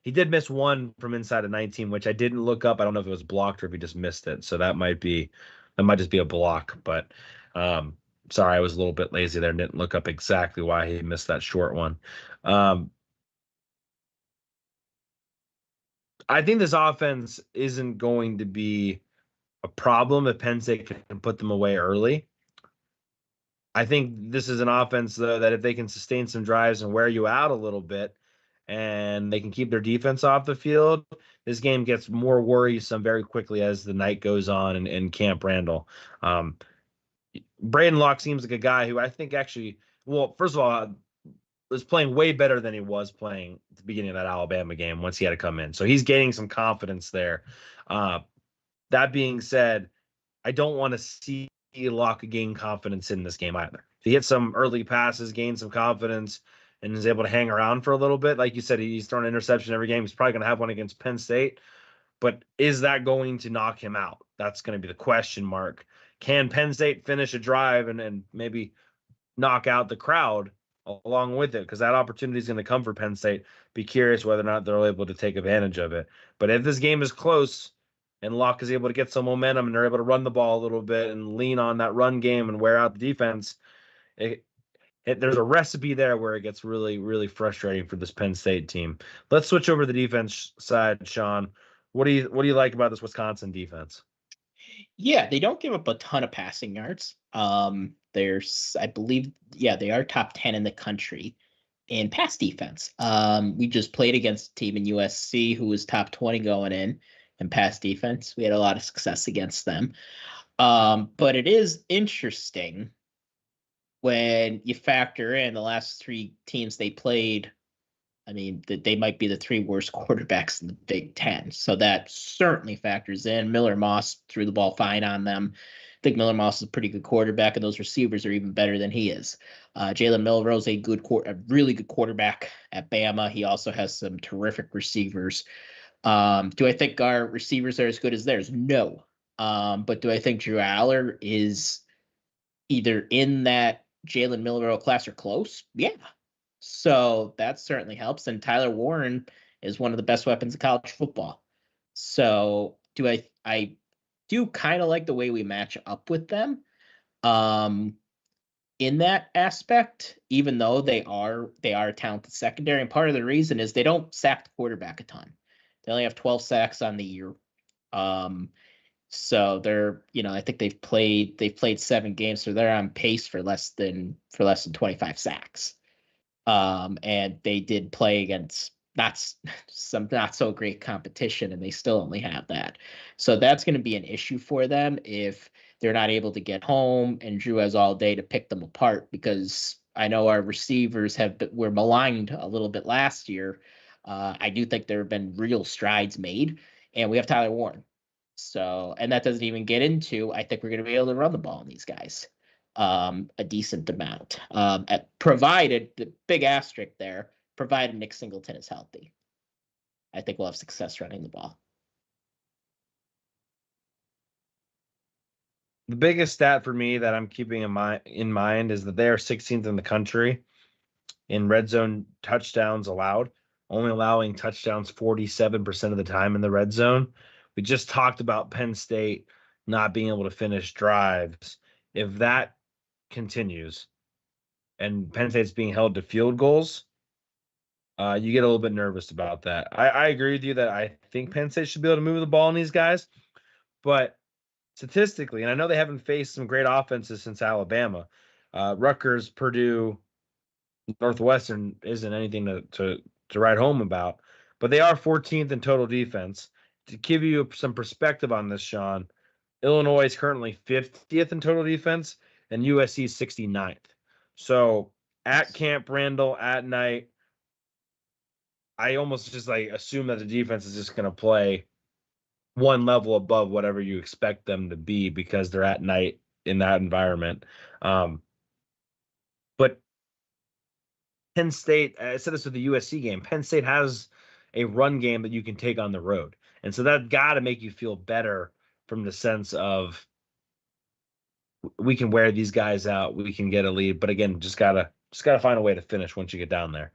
He did miss one from inside of 19, which I didn't look up. I don't know if it was blocked or if he just missed it. So that might just be a block. But sorry, I was a little bit lazy there and didn't look up exactly why he missed that short one. I think this offense isn't going to be a problem if Penn State can put them away early. I think this is an offense, though, that if they can sustain some drives and wear you out a little bit and they can keep their defense off the field, this game gets more worrisome very quickly as the night goes on in Camp Randall. Braden Locke seems like a guy who I think actually, well, first of all, was playing way better than he was playing at the beginning of that Alabama game once he had to come in. So he's gaining some confidence there. That being said, I don't want to see Locke gain confidence in this game either. If he hits some early passes, gain some confidence, and is able to hang around for a little bit, like you said, he's throwing an interception every game. He's probably going to have one against Penn State. But is that going to knock him out? That's going to be the question mark. Can Penn State finish a drive and maybe knock out the crowd along with it? Because that opportunity is going to come for Penn State. Be curious whether or not they're able to take advantage of it. But if this game is close and Locke is able to get some momentum and they're able to run the ball a little bit and lean on that run game and wear out the defense, there's a recipe there where it gets really, really frustrating for this Penn State team. Let's switch over to the defense side, Sean. What do you like about this Wisconsin defense? Yeah, they don't give up a ton of passing yards. I believe, they are top 10 in the country in pass defense. We just played against a team in USC who was top 20 going in pass defense. We had a lot of success against them. But it is interesting when you factor in the last 3 teams they played. I mean, they might be the 3 worst quarterbacks in the Big Ten. So that certainly factors in. Miller Moss threw the ball fine on them. I think Miller Moss is a pretty good quarterback, and those receivers are even better than he is. Jalen Milrose, a really good quarterback at Bama. He also has some terrific receivers. Do I think our receivers are as good as theirs? No. But do I think Drew Aller is either in that Jalen Milroe class or close? Yeah. So that certainly helps. And Tyler Warren is one of the best weapons of college football. So I do kind of like the way we match up with them in that aspect, even though they are a talented secondary. And part of the reason is they don't sack the quarterback a ton. They only have 12 sacks on the year. So they're, I think they've played 7 games, so they're on pace for less than 25 sacks. And they did play against not so great competition, and they still only have that. So that's going to be an issue for them if they're not able to get home and Drew has all day to pick them apart, because I know our receivers were maligned a little bit last year. I do think there have been real strides made, and we have Tyler Warren. So, and that doesn't even get into, I think we're going to be able to run the ball on these guys a decent amount. Provided, the big asterisk there, provided Nick Singleton is healthy. I think we'll have success running the ball. The biggest stat for me that I'm keeping in mind is that they are 16th in the country in red zone touchdowns allowed, only allowing touchdowns 47% of the time in the red zone. We just talked about Penn State not being able to finish drives. If that continues and Penn State's being held to field goals, you get a little bit nervous about that. I agree with you that I think Penn State should be able to move the ball on these guys, but statistically, and I know they haven't faced some great offenses since Alabama, Rutgers, Purdue, Northwestern isn't anything to write home about, but they are 14th in total defense. To give you some perspective on this, Sean, Illinois is currently 50th in total defense, and USC is 69th. So at Camp Randall at night, I almost just assume that the defense is just going to play one level above whatever you expect them to be because they're at night in that environment. But Penn State, I said this with the USC game, Penn State has a run game that you can take on the road. And so that got to make you feel better from the sense of we can wear these guys out, we can get a lead, but again, just gotta find a way to finish once you get down there.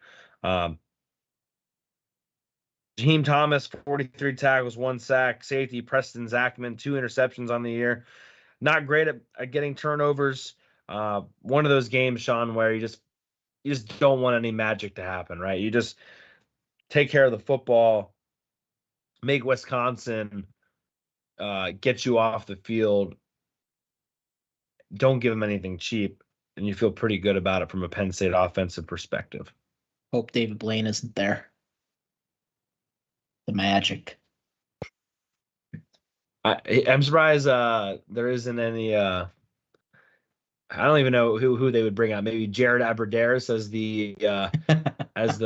Jaheim Thomas, 43 tackles, 1 sack. Safety Preston Zachman, 2 interceptions on the year. Not great at getting turnovers. One of those games, Sean, where you just don't want any magic to happen, right? You just take care of the football, make Wisconsin get you off the field. Don't give them anything cheap, and you feel pretty good about it from a Penn State offensive perspective. Hope David Blaine isn't there. The magic. I'm surprised there isn't any. I don't even know who they would bring out. Maybe Jared Aberdarius as the as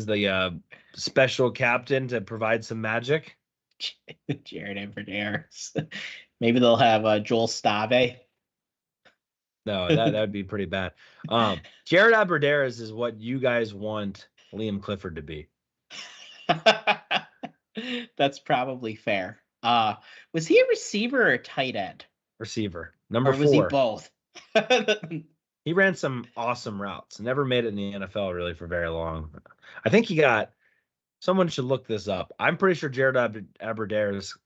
the special captain to provide some magic. Jared Aberdarius. Maybe they'll have Joel Stave. No, that would be pretty bad. Jared Aberdarius is what you guys want Liam Clifford to be. That's probably fair. Was he a receiver or a tight end? Receiver. Number 4. Was he both? He ran some awesome routes. Never made it in the NFL really for very long. I think he got – someone should look this up. I'm pretty sure Jared Aberdarius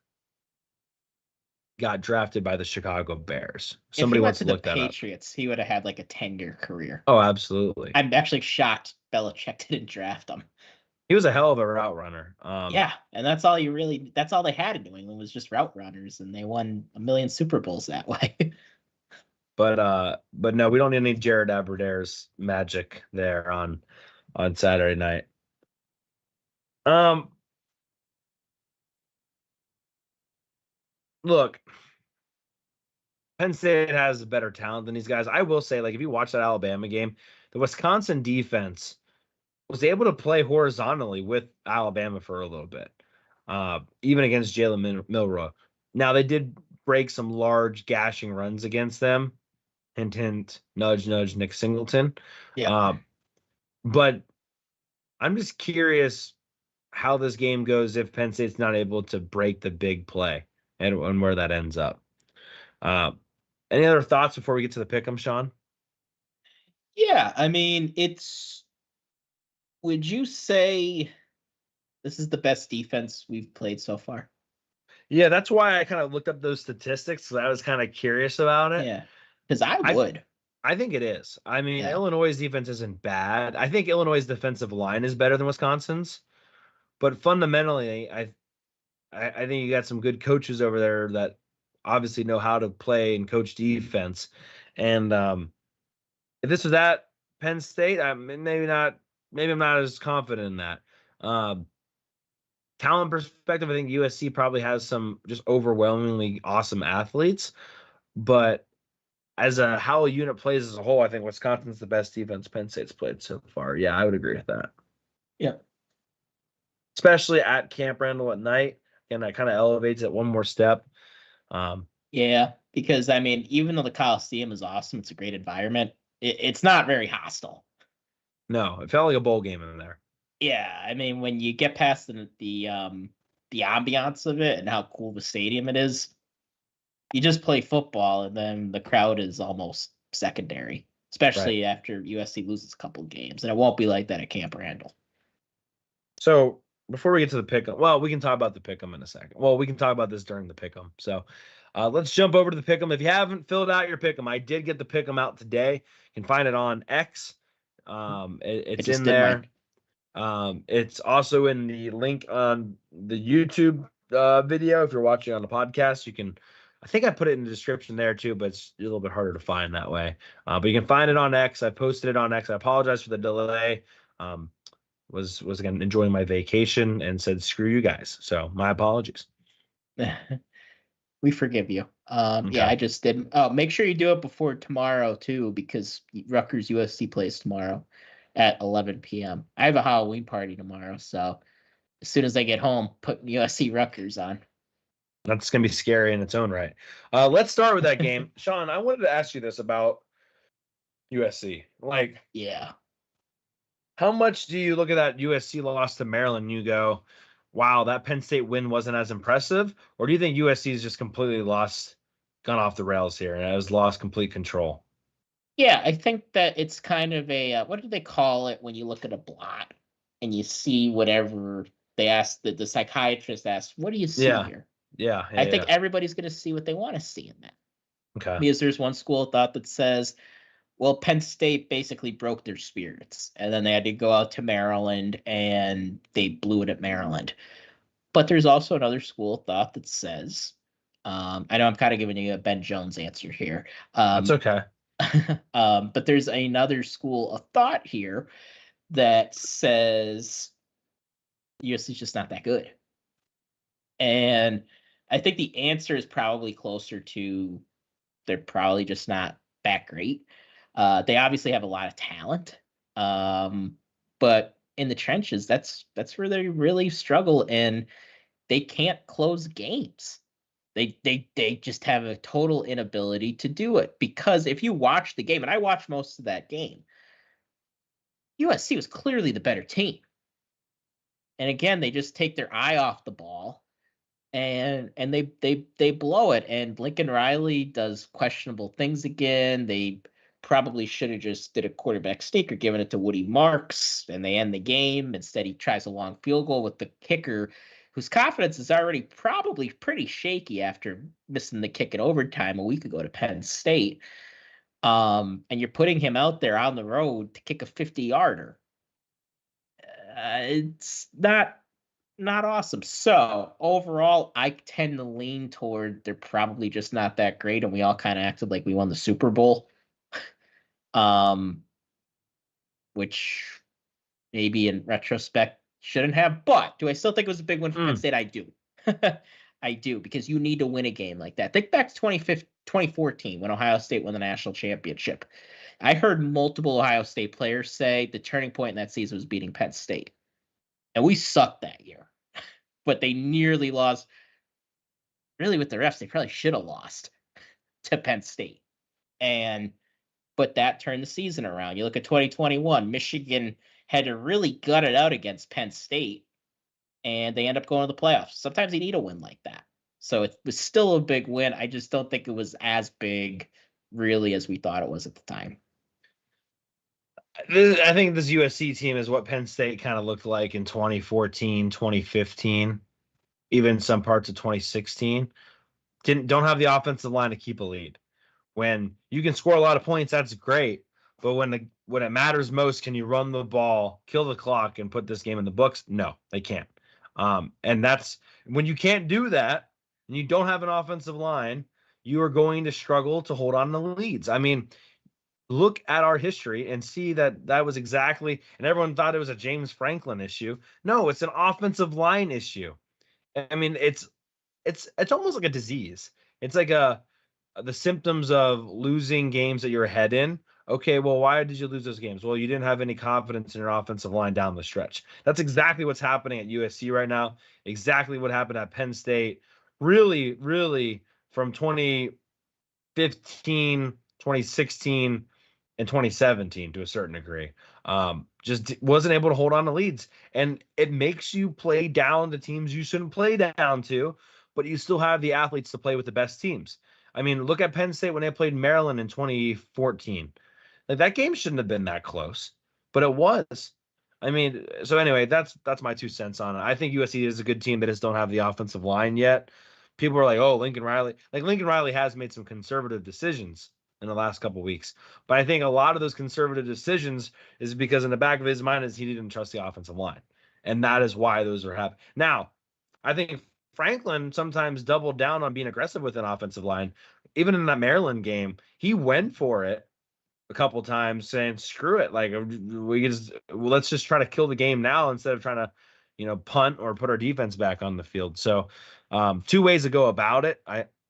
got drafted by the Chicago Bears. Somebody wants to look that up. If he went to the Patriots, he would have had like a 10-year career. Oh, absolutely. I'm actually shocked Belichick didn't draft him. He was a hell of a route runner. Yeah, and that's all they had in New England was just route runners, and they won a million Super Bowls that way. But no, we don't need any Jared Aberdarius magic there on Saturday night. Look, Penn State has a better talent than these guys. I will say, if you watch that Alabama game, the Wisconsin defense was able to play horizontally with Alabama for a little bit, even against Jalen Milroe. Now, they did break some large gashing runs against them. Hint, hint, nudge, nudge, Nick Singleton. Yeah. But I'm just curious how this game goes if Penn State's not able to break the big play and where that ends up. Any other thoughts before we get to the pick'em, Sean? Yeah, I mean, would you say this is the best defense we've played so far? Yeah, that's why I kind of looked up those statistics, because I was kind of curious about it. Yeah, because I would. I think it is. I mean, Illinois' defense isn't bad. I think Illinois' defensive line is better than Wisconsin's. But fundamentally, I think you got some good coaches over there that obviously know how to play and coach defense. And if this was at Penn State, maybe I'm not as confident in that. Talent perspective, I think USC probably has some just overwhelmingly awesome athletes. But as how a unit plays as a whole, I think Wisconsin's the best defense Penn State's played so far. Yeah, I would agree with that. Yeah. Especially at Camp Randall at night. and that kind of elevates it one more step. Yeah, because I mean, even though the Coliseum is awesome, it's a great environment. It's not very hostile. No, it felt like a bowl game in there. Yeah, I mean, when you get past the ambiance of it and how cool the stadium it is, you just play football, and then the crowd is almost secondary, especially after USC loses a couple games, and it won't be like that at Camp Randall. So before we get to the pick'em, well, we can talk about the pick'em in a second. Well, we can talk about this during the pick'em. So let's jump over to the pick'em. If you haven't filled out your pick'em, I did get the pick'em out today. You can find it on X. It's in there. It's also in the link on the YouTube video. If you're watching on the podcast, you can. I think I put it in the description there too, but it's a little bit harder to find that way. But you can find it on X. I posted it on X. I apologize for the delay. Was again enjoying my vacation and said screw you guys. So my apologies. We forgive you. Okay. Yeah, I just didn't. Oh, make sure you do it before tomorrow too, because Rutgers USC plays tomorrow at 11 p.m. I have a Halloween party tomorrow, so as soon as I get home, put USC Rutgers on. That's gonna be scary in its own right. Let's start with that game. Sean, I wanted to ask you this about USC. Like, yeah. How much do you look at that USC loss to Maryland and you go, wow, that Penn State win wasn't as impressive? Or do you think USC has just completely gone off the rails here and has lost complete control? Yeah, I think that it's kind of a, what do they call it when you look at a blot and you see whatever they ask, the psychiatrist asks, what do you see here? Yeah. I think everybody's going to see what they want to see in that. Okay. Because there's one school of thought that says, well, Penn State basically broke their spirits, and then they had to go out to Maryland, and they blew it at Maryland. But there's also another school of thought that says, I know I'm kind of giving you a Ben Jones answer here. That's okay. But there's another school of thought here that says USC's just not that good. And I think the answer is probably closer to they're probably just not that great. They obviously have a lot of talent, but in the trenches, that's where they really struggle, and they can't close games. They just have a total inability to do it, because if you watch the game, and I watched most of that game, USC was clearly the better team. And again, they just take their eye off the ball, and they blow it. And Lincoln Riley does questionable things again. They probably should have just did a quarterback sneak or given it to Woody Marks, and they end the game. Instead, he tries a long field goal with the kicker, whose confidence is already probably pretty shaky after missing the kick in overtime a week ago to Penn State. And you're putting him out there on the road to kick a 50-yarder. It's not awesome. So overall, I tend to lean toward they're probably just not that great, and we all kind of acted like we won the Super Bowl. Which maybe in retrospect shouldn't have, but do I still think it was a big win for Penn State? I do. I do, because you need to win a game like that. Think back to 2014 when Ohio State won the national championship. I heard multiple Ohio State players say the turning point in that season was beating Penn State. And we sucked that year. But they nearly lost. Really, with the refs, they probably should have lost to Penn State. But that turned the season around. You look at 2021, Michigan had to really gut it out against Penn State, and they end up going to the playoffs. Sometimes you need a win like that. So it was still a big win. I just don't think it was as big, really, as we thought it was at the time. I think this USC team is what Penn State kind of looked like in 2014, 2015, even some parts of 2016. Don't have the offensive line to keep a lead. When you can score a lot of points, that's great. But when it matters most, can you run the ball, kill the clock, and put this game in the books? No, they can't. And that's when you can't do that, and you don't have an offensive line, you are going to struggle to hold on to leads. I mean, look at our history and see that was exactly, and everyone thought it was a James Franklin issue. No, it's an offensive line issue. I mean, it's almost like a disease. It's like the symptoms of losing games that you're ahead in Okay, well, why did you lose those games? Well, you didn't have any confidence in your offensive line down the stretch. That's exactly what's happening at USC right now. Exactly what happened at Penn State. Really, really, from 2015, 2016, and 2017 to a certain degree. Just wasn't able to hold on to leads. And it makes you play down the teams you shouldn't play down to, but you still have the athletes to play with the best teams. I mean, look at Penn State when they played Maryland in 2014. Like that game shouldn't have been that close, but it was. I mean, so anyway, that's my 2 cents on it. I think USC is a good team. They just don't have the offensive line yet. People are like, "Oh, Lincoln Riley." Like Lincoln Riley has made some conservative decisions in the last couple of weeks, but I think a lot of those conservative decisions is because in the back of his mind is he didn't trust the offensive line, and that is why those are happening. Now, I think Franklin sometimes doubled down on being aggressive with an offensive line. Even in that Maryland game, he went for it a couple times saying screw it, like let's just try to kill the game now instead of trying to punt or put our defense back on the field. So 2 ways to go about it.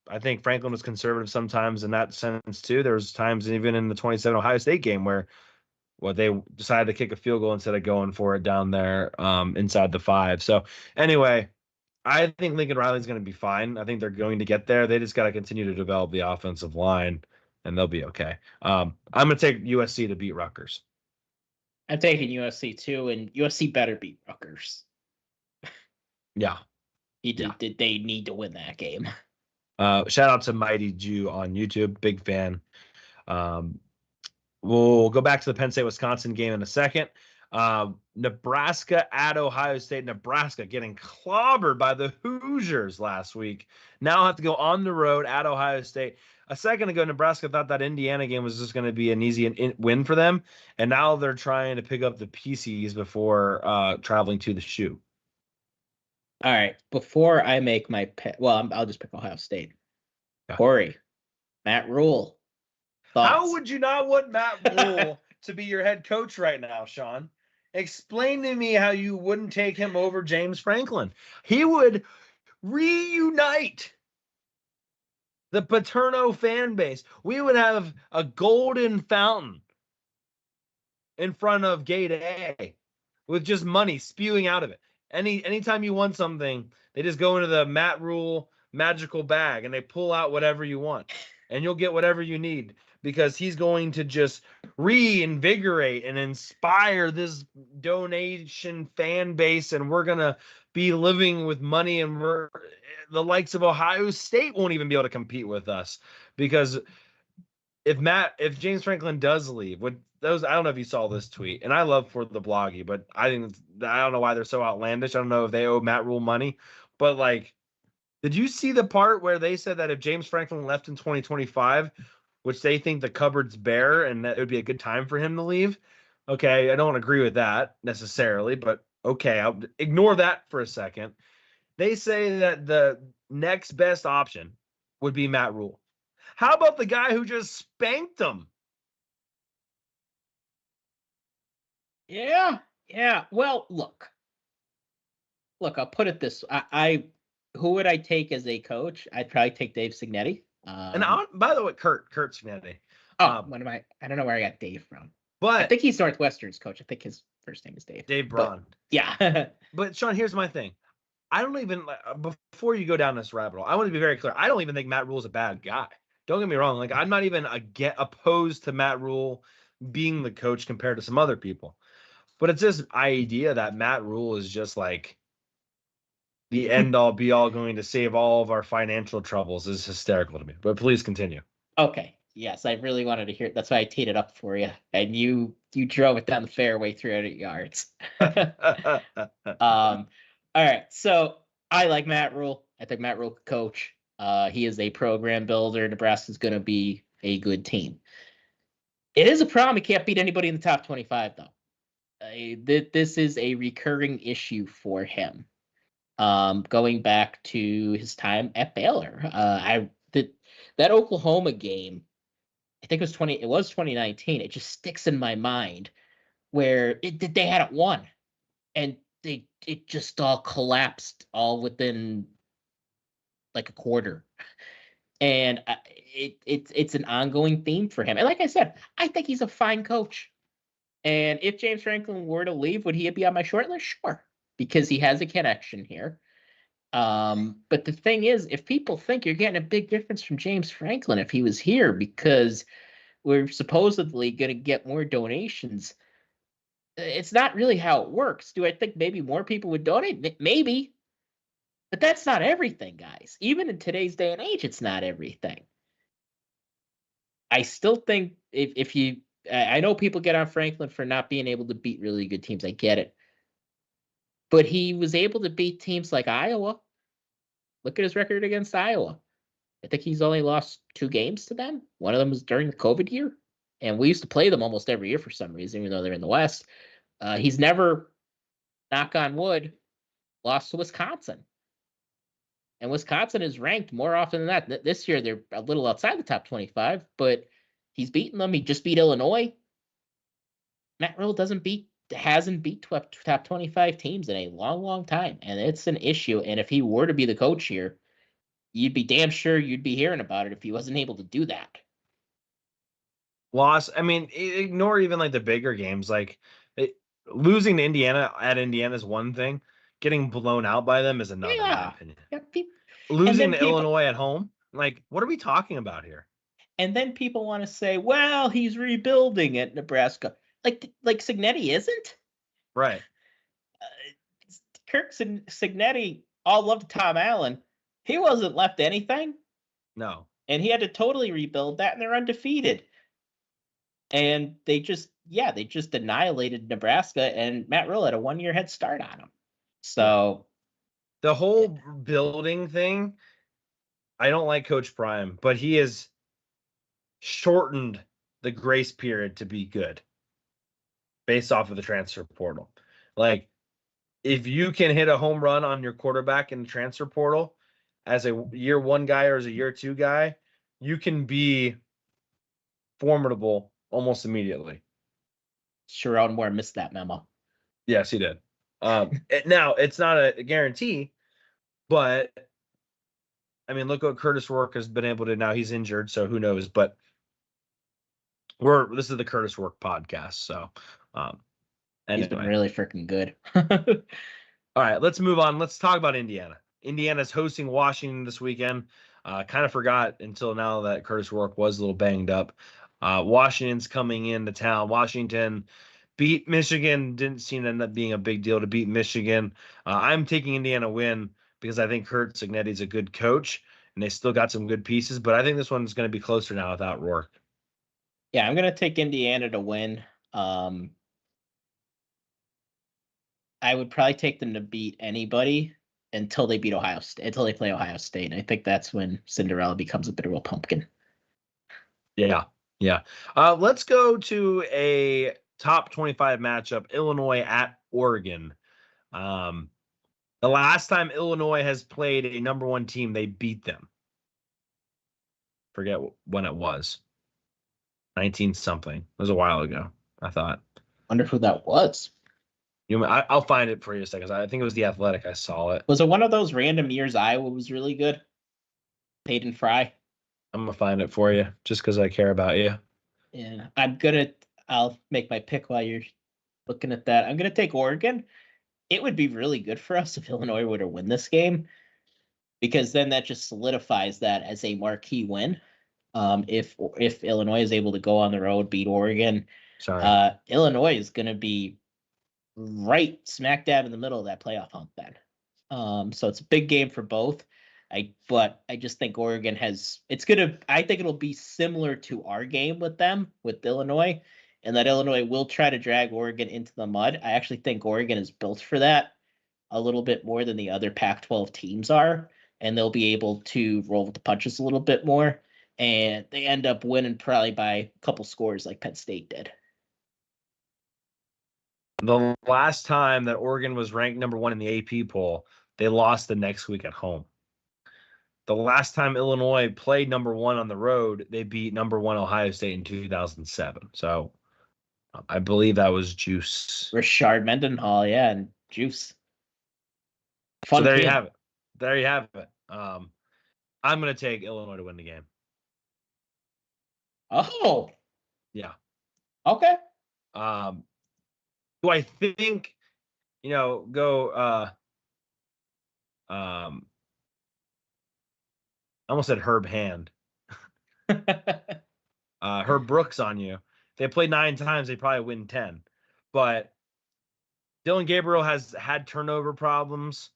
I think Franklin was conservative sometimes in that sense too. There was times even in the 27 Ohio State game where they decided to kick a field goal instead of going for it down there inside the 5. So anyway, I think Lincoln Riley's going to be fine. I think they're going to get there. They just got to continue to develop the offensive line, and they'll be okay. I'm going to take USC to beat Rutgers. I'm taking USC too, and USC better beat Rutgers. Yeah. They need to win that game. Shout out to Mighty Jew on YouTube. Big fan. We'll go back to the Penn State-Wisconsin game in a second. Nebraska at Ohio State. Nebraska getting clobbered by the Hoosiers last week. Now have to go on the road at Ohio State. A second ago, Nebraska thought that Indiana game was just going to be an easy win for them, and now they're trying to pick up the PCs before traveling to the shoe. All right, before I make my pick, I'll just pick Ohio State. Yeah. Cory, Matt Rule. Thoughts? How would you not want Matt Rule to be your head coach right now, Sean? Explain to me how you wouldn't take him over James Franklin. He would reunite the Paterno fan base. We would have a golden fountain in front of Gate A with just money spewing out of it. Anytime you want something, they just go into the Matt Rule magical bag and they pull out whatever you want, and you'll get whatever you need because he's going to just reinvigorate and inspire this donation fan base, and we're gonna be living with money, and the likes of Ohio State won't even be able to compete with us because if James Franklin does leave, I don't know if you saw this tweet, and I love for the bloggy, but I don't know why they're so outlandish. I don't know if they owe Matt Rule money, but like, did you see the part where they said that if James Franklin left in 2025, which they think the cupboard's bare and that it would be a good time for him to leave? Okay, I don't agree with that necessarily, but okay, I'll ignore that for a second. They say that the next best option would be Matt Rule. How about the guy who just spanked them? Yeah. Well, look, I'll put it this: who would I take as a coach? I'd probably take Dave Signetti. And by the way, Kurt Signetti. What am I? I don't know where I got Dave from. But I think he's Northwestern's coach. I think his first name is Dave. Dave Braun. Yeah. But Sean, here's my thing. I don't even, before you go down this rabbit hole, I want to be very clear. I don't even think Matt Rule is a bad guy. Don't get me wrong. Like, I'm not even opposed to Matt Rule being the coach compared to some other people. But it's this idea that Matt Rule is just like the end all be all going to save all of our financial troubles is hysterical to me. But please continue. Okay. Yes, I really wanted to hear it. That's why I teed it up for you. And you drove it down the fairway 300 yards. All right. So I like Matt Rule. I think Matt Rule could coach. He is a program builder. Nebraska's going to be a good team. It is a problem. He can't beat anybody in the top 25, though. This is a recurring issue for him. Going back to his time at Baylor. That Oklahoma game, I think it was 2019. It just sticks in my mind where they had it won, and it just all collapsed all within like a quarter. And it's an ongoing theme for him. And like I said, I think he's a fine coach. And if James Franklin were to leave, would he be on my short list? Sure, because he has a connection here. But the thing is, if people think you're getting a big difference from James Franklin if he was here, because we're supposedly going to get more donations, it's not really how it works. Do I think maybe more people would donate? Maybe. But that's not everything, guys. Even in today's day and age, it's not everything. I still think if you, I know people get on Franklin for not being able to beat really good teams. I get it. But he was able to beat teams like Iowa. Look at his record against Iowa. I think he's only lost 2 games to them. One of them was during the COVID year. And we used to play them almost every year for some reason, even though they're in the West. He's never, knock on wood, lost to Wisconsin. And Wisconsin is ranked more often than that. This year, they're a little outside the top 25, but he's beaten them. He just beat Illinois. Matt Rhule hasn't beat top 25 teams in a long, long time. And it's an issue. And if he were to be the coach here, you'd be damn sure you'd be hearing about it if he wasn't able to do that. Loss. I mean, ignore even like the bigger games. Like losing to Indiana at Indiana is one thing. Getting blown out by them is another, in my opinion. Yeah, Losing to Illinois at home, like, what are we talking about here? And then people want to say, well, he's rebuilding at Nebraska. Like Cignetti isn't? Right. Kirk Cignetti, all love to Tom Allen. He wasn't left anything. No. And he had to totally rebuild that, and they're undefeated. And they just annihilated Nebraska, and Matt Rhule had a 1-year head start on him. So the whole building thing, I don't like Coach Prime, but he has shortened the grace period to be good based off of the transfer portal. Like, if you can hit a home run on your quarterback in the transfer portal as a year 1 guy or as a year 2 guy, you can be formidable almost immediately. Sherrone Moore missed that memo. Yes, he did. Now, it's not a guarantee, but I mean, look what Curtis Rourke has been able to. Now he's injured, so who knows? But this is the Curtis Rourke podcast, so anyway. He's been really freaking good. All right, let's move on. Let's talk about Indiana. Indiana's hosting Washington this weekend. Kind of forgot until now that Curtis Rourke was a little banged up. Washington's coming into town. Washington beat Michigan. Didn't seem to end up being a big deal to beat Michigan. I'm taking Indiana win because I think Curt Cignetti's a good coach, and they still got some good pieces. But I think this one's going to be closer now without Rourke. Yeah, I'm going to take Indiana to win. I would probably take them to beat anybody until they beat Ohio State, until they play Ohio State. And I think that's when Cinderella becomes a bit of a pumpkin. Yeah. Let's go to a top 25 matchup, Illinois at Oregon. The last time Illinois has played a number 1 team, they beat them. Forget when it was. 19 something. It was a while ago, I thought. Wonder who that was. I'll find it for you a second. I think it was The Athletic. I saw it. Was it one of those random years Iowa was really good? Peyton Fry? I'm going to find it for you just because I care about you. Yeah, I'll make my pick while you're looking at that. I'm going to take Oregon. It would be really good for us if Illinois were to win this game, because then that just solidifies that as a marquee win. If Illinois is able to go on the road, beat Oregon, Illinois is going to be right smack dab in the middle of that playoff hunt then. So it's a big game for both. But I just think Oregon I think it'll be similar to our game with them, with Illinois, and that Illinois will try to drag Oregon into the mud. I actually think Oregon is built for that a little bit more than the other Pac-12 teams are, and they'll be able to roll with the punches a little bit more. And they end up winning probably by a couple scores like Penn State did. The last time that Oregon was ranked number 1 in the AP poll, they lost the next week at home. The last time Illinois played number 1 on the road, they beat number 1 Ohio State in 2007. So I believe that was Juice. Rashard Mendenhall, yeah, and Juice. Fun so there kid. You have it. There you have it. I'm going to take Illinois to win the game. Oh. Yeah. Okay. Do I think, go I almost said Herb Hand. Herb Brooks on you. If they play 9 times, they probably win 10. But Dylan Gabriel has had turnover problems.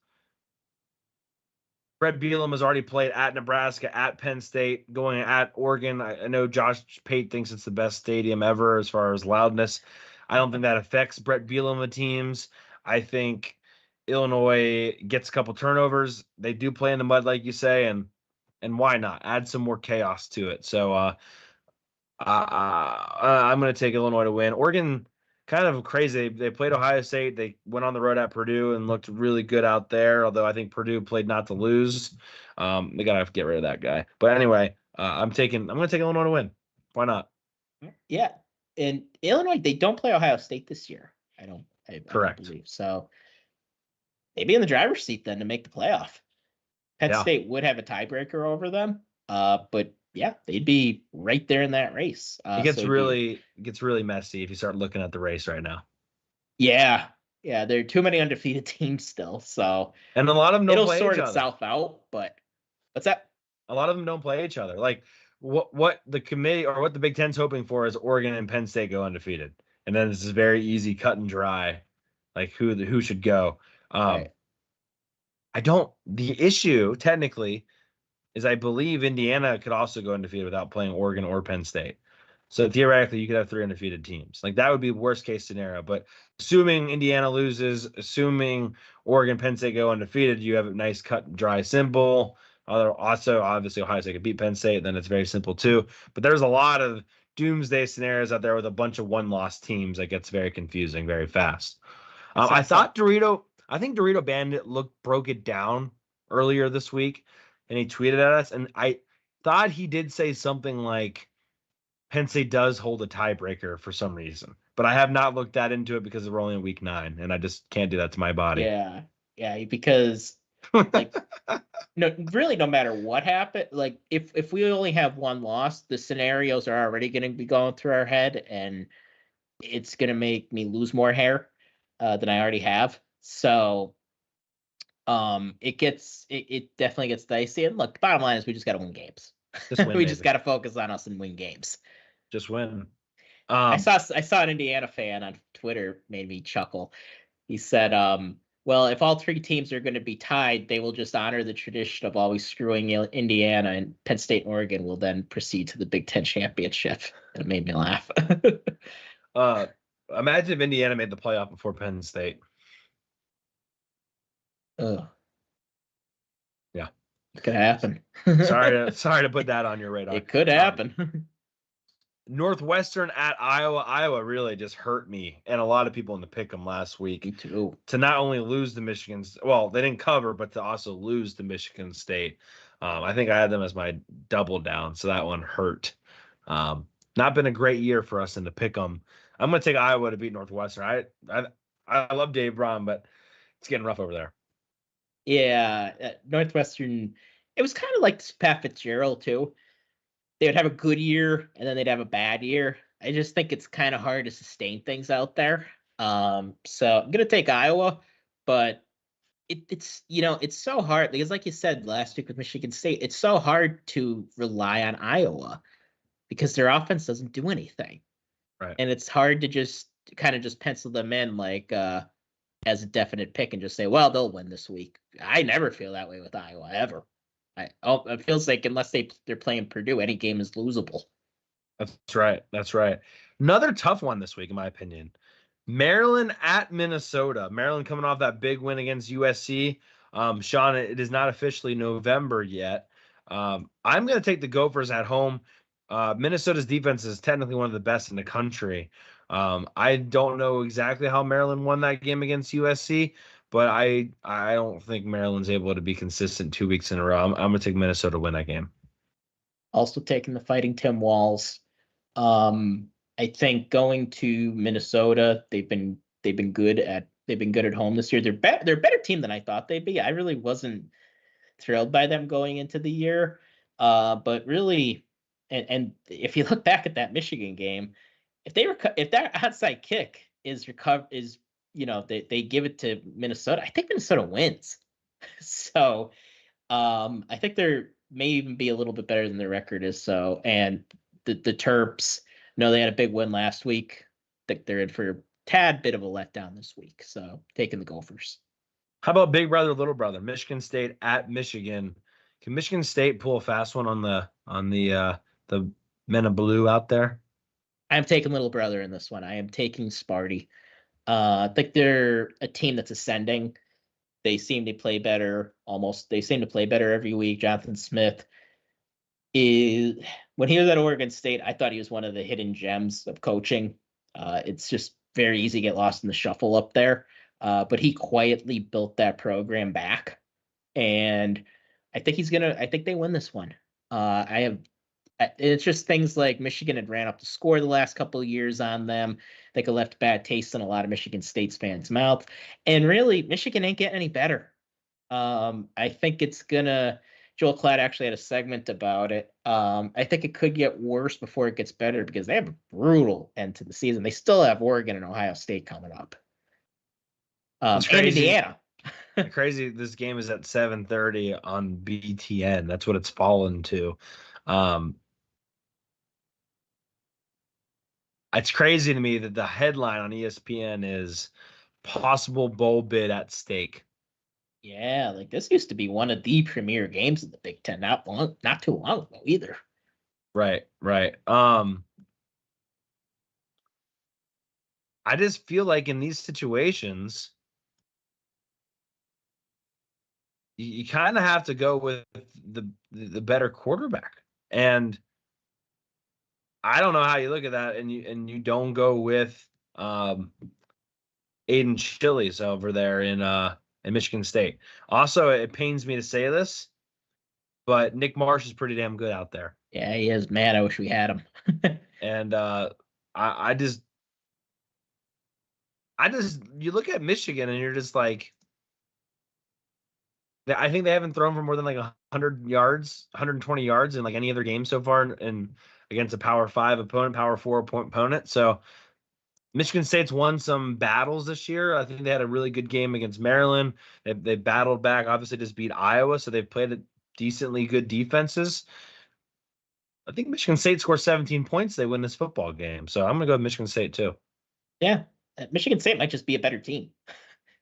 Brett Bielema has already played at Nebraska, at Penn State, going at Oregon. I know Josh Pate thinks it's the best stadium ever as far as loudness. I don't think that affects Brett Bielema teams. I think Illinois gets a couple turnovers. They do play in the mud, like you say, and why not add some more chaos to it? So I'm going to take Illinois to win. Oregon, kind of crazy. They played Ohio State. They went on the road at Purdue and looked really good out there. Although I think Purdue played not to lose. They got to get rid of that guy. But anyway, I'm going to take Illinois to win. Why not? Yeah, and Illinois, they don't play Ohio State this year. I don't believe so. They'd be in the driver's seat then to make the playoff. Penn State would have a tiebreaker over them, but yeah, they'd be right there in that race. It gets really messy if you start looking at the race right now. Yeah, there are too many undefeated teams still. So, and a lot of them don't play each other. It'll sort itself out. But what's that? A lot of them don't play each other. Like what the committee or what the Big Ten's hoping for is Oregon and Penn State go undefeated, and then this is very easy, cut and dry, like who should go. Right. The issue technically is I believe Indiana could also go undefeated without playing Oregon or Penn State. So theoretically, you could have 3 undefeated teams. Like that would be worst case scenario. But assuming Indiana loses, assuming Oregon, Penn State go undefeated, you have a nice cut and dry simple. Also, obviously, Ohio State could beat Penn State, then it's very simple too. But there's a lot of doomsday scenarios out there with a bunch of one-loss teams that gets very confusing very fast. I think Dorito Bandit broke it down earlier this week, and he tweeted at us, and I thought he did say something like Penn State does hold a tiebreaker for some reason, but I have not looked that into it because we're only in week 9, and I just can't do that to my body. Yeah, because like no matter what happened, like if we only have one loss, the scenarios are already going to be going through our head, and it's going to make me lose more hair than I already have. So it definitely gets dicey. And look, bottom line is we just got to win games. We just got to focus on us and win games. Just win. I saw an Indiana fan on Twitter, made me chuckle. He said, well, if all 3 teams are going to be tied, they will just honor the tradition of always screwing Indiana, and Penn State and Oregon will then proceed to the Big Ten championship. It made me laugh. Imagine if Indiana made the playoff before Penn State. Ugh. Yeah. It could happen. sorry to put that on your radar. It could happen. Northwestern at Iowa. Iowa really just hurt me and a lot of people in the pick'em last week. Me too. To not only lose the Michigan's, well, they didn't cover, but to also lose to Michigan State. I think I had them as my double down, so that one hurt. Not been a great year for us in the pick'em. I'm going to take Iowa to beat Northwestern. I love Dave Braun, but it's getting rough over there. Yeah, Northwestern. It was kind of like Pat Fitzgerald too. They would have a good year and then they'd have a bad year. I just think it's kind of hard to sustain things out there. So I'm gonna take Iowa, but it's it's so hard because, like you said last week with Michigan State, it's so hard to rely on Iowa because their offense doesn't do anything, right? And it's hard to just kind of just pencil them in like as a definite pick and just say, well, they'll win this week. I never feel that way with Iowa ever. It feels like unless they're playing Purdue, any game is losable. That's right. Another tough one this week, in my opinion. Maryland at Minnesota. Maryland coming off that big win against USC. Sean, it is not officially November yet. I'm going to take the Gophers at home. Minnesota's defense is technically one of the best in the country. I don't know exactly how Maryland won that game against USC, but I don't think Maryland's able to be consistent 2 weeks in a row. I'm going to take Minnesota to win that game. Also taking the Fighting Tim Walls. I think going to Minnesota, they've been good at home this year. They're a better team than I thought they'd be. I really wasn't thrilled by them going into the year. But really, and if you look back at that Michigan game, if that onside kick is they give it to Minnesota, I think Minnesota wins. So I think they're may even be a little bit better than their record is. So, and the Terps, they had a big win last week. I think they're in for a tad bit of a letdown this week. So taking the Gophers. How about big brother, little brother? Michigan State at Michigan. Can Michigan State pull a fast one on the men of blue out there? I'm taking little brother in this one. I am taking Sparty. I think they're a team that's ascending. They seem to play better. They seem to play better every week. Jonathan Smith when he was at Oregon State, I thought he was one of the hidden gems of coaching. It's just very easy to get lost in the shuffle up there. But he quietly built that program back. And I think they win this one. It's just things like Michigan had ran up the score the last couple of years on them. They could left a bad taste in a lot of Michigan State's fans' mouth. And really, Michigan ain't getting any better. I think it's gonna. Joel Klatt actually had a segment about it. I think it could get worse before it gets better because they have a brutal end to the season. They still have Oregon and Ohio State coming up. And Indiana. Crazy. This game is at 7:30 on BTN. That's what it's fallen to. It's crazy to me that the headline on ESPN is possible bowl bid at stake. Yeah, like this used to be one of the premier games in the Big Ten, not too long ago either. Right. I just feel like in these situations, you kind of have to go with the better quarterback. And I don't know how you look at that and you don't go with Aiden Chili's over there in Michigan State. Also, it pains me to say this, but Nick Marsh is pretty damn good out there. Yeah, he is. Man, I wish we had him. And I just you look at Michigan and you're just like, I think they haven't thrown for more than like 100 yards, 120 yards in like any other game so far in against a Power 5 opponent, Power 4 opponent. So Michigan State's won some battles this year. I think they had a really good game against Maryland. They battled back, obviously just beat Iowa, so they've played decently good defenses. I think Michigan State scores 17 points. They win this football game. So I'm going to go with Michigan State too. Yeah. Michigan State might just be a better team.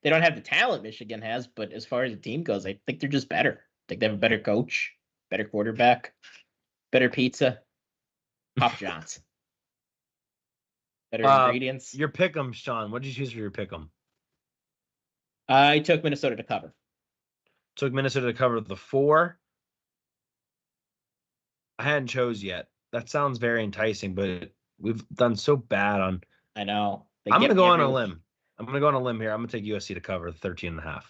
They don't have the talent Michigan has, but as far as the team goes, I think they're just better. I think they have a better coach, better quarterback, better pizza, Papa John's. Better ingredients. Your pick'em, Sean. What did you choose for your pick'em? I took Minnesota to cover. Took Minnesota to cover the 4. I hadn't chose yet. That sounds very enticing, but we've done so bad on. I know. I'm going to go on a limb. I'm going to go on a limb here. I'm going to take USC to cover the 13.5.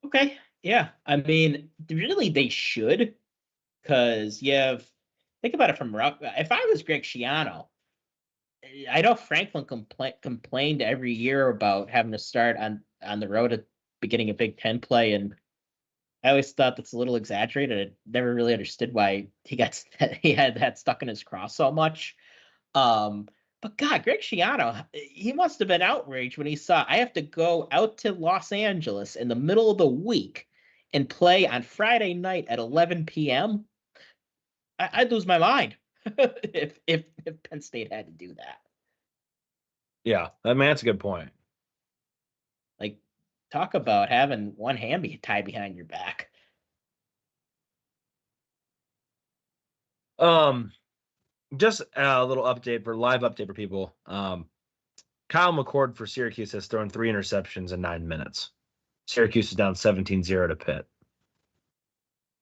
Okay. Yeah. I mean, really, they should, because think about it from if I was Greg Schiano, I know Franklin complained every year about having to start on the road at beginning of Big Ten play, and I always thought that's a little exaggerated. I never really understood why he had that stuck in his craw so much. But God, Greg Schiano, he must have been outraged when he saw I have to go out to Los Angeles in the middle of the week and play on Friday night at 11 p.m. I'd lose my mind if Penn State had to do that. Yeah, I mean, that's a good point. Like, talk about having one hand tied behind your back. Just a little live update for people. Kyle McCord for Syracuse has thrown 3 interceptions in 9 minutes. Syracuse is down 17-0 to Pitt.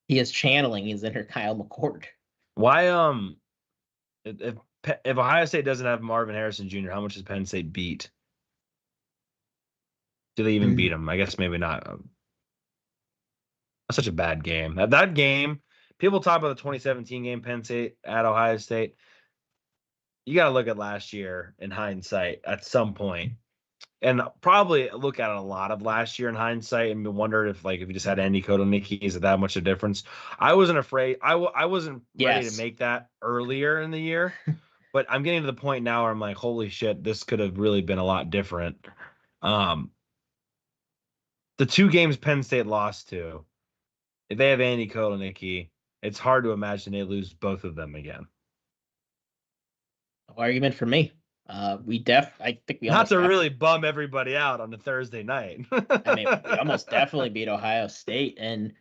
He is channeling his inner Kyle McCord. Why? If Ohio State doesn't have Marvin Harrison Jr., how much does Penn State beat? Do they even beat him? I guess maybe not. That's such a bad game. That game. People talk about the 2017 game, Penn State at Ohio State. You got to look at last year in hindsight at some point. and probably look at a lot of last year in hindsight and wonder if if you just had Andy Kotelnicki, is it that much a difference? I wasn't afraid. I wasn't ready to make that earlier in the year, but I'm getting to the point now where I'm like, holy shit, this could have really been a lot different. The 2 games Penn State lost to, if they have Andy Kotelnicki, it's hard to imagine they lose both of them again. No argument for me. I think we not to really bum everybody out on a Thursday night. I mean, we almost definitely beat Ohio State, and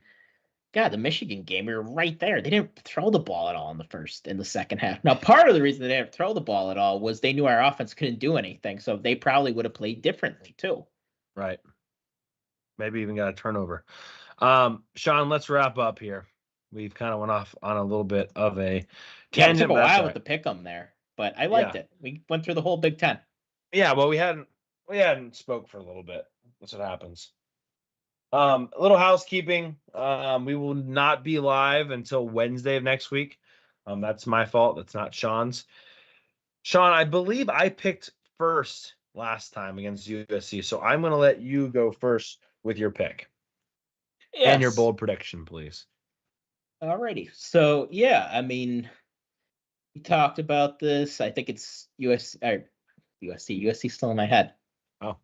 God, the Michigan game, we were right there. They didn't throw the ball at all in the second half. Now, part of the reason they didn't throw the ball at all was they knew our offense couldn't do anything, so they probably would have played differently too. Right. Maybe even got a turnover. Sean, let's wrap up here. We've kind of went off on a little bit of a tangent. It took a while with the pick'em there, but I liked it. We went through the whole Big Ten. Yeah, well, we hadn't spoke for a little bit. That's what happens. A little housekeeping. We will not be live until Wednesday of next week. That's my fault. That's not Sean's. Sean, I believe I picked first last time against USC, so I'm going to let you go first with your pick. Yes. And your bold prediction, please. Alrighty. So, yeah, I mean, we talked about this. I think it's USC still in my head. Oh.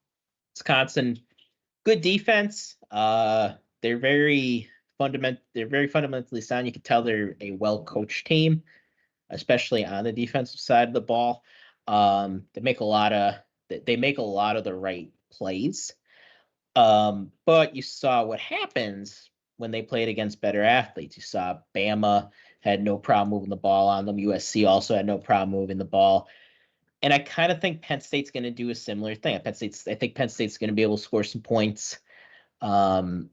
Wisconsin, good defense. They're very fundamentally sound. You can tell they're a well-coached team, especially on the defensive side of the ball. They make a lot of the right plays. But you saw what happens when they played against better athletes. You saw Bama had no problem moving the ball on them. USC also had no problem moving the ball. And I kind of think Penn State's going to do a similar thing. I think Penn State's going to be able to score some points. And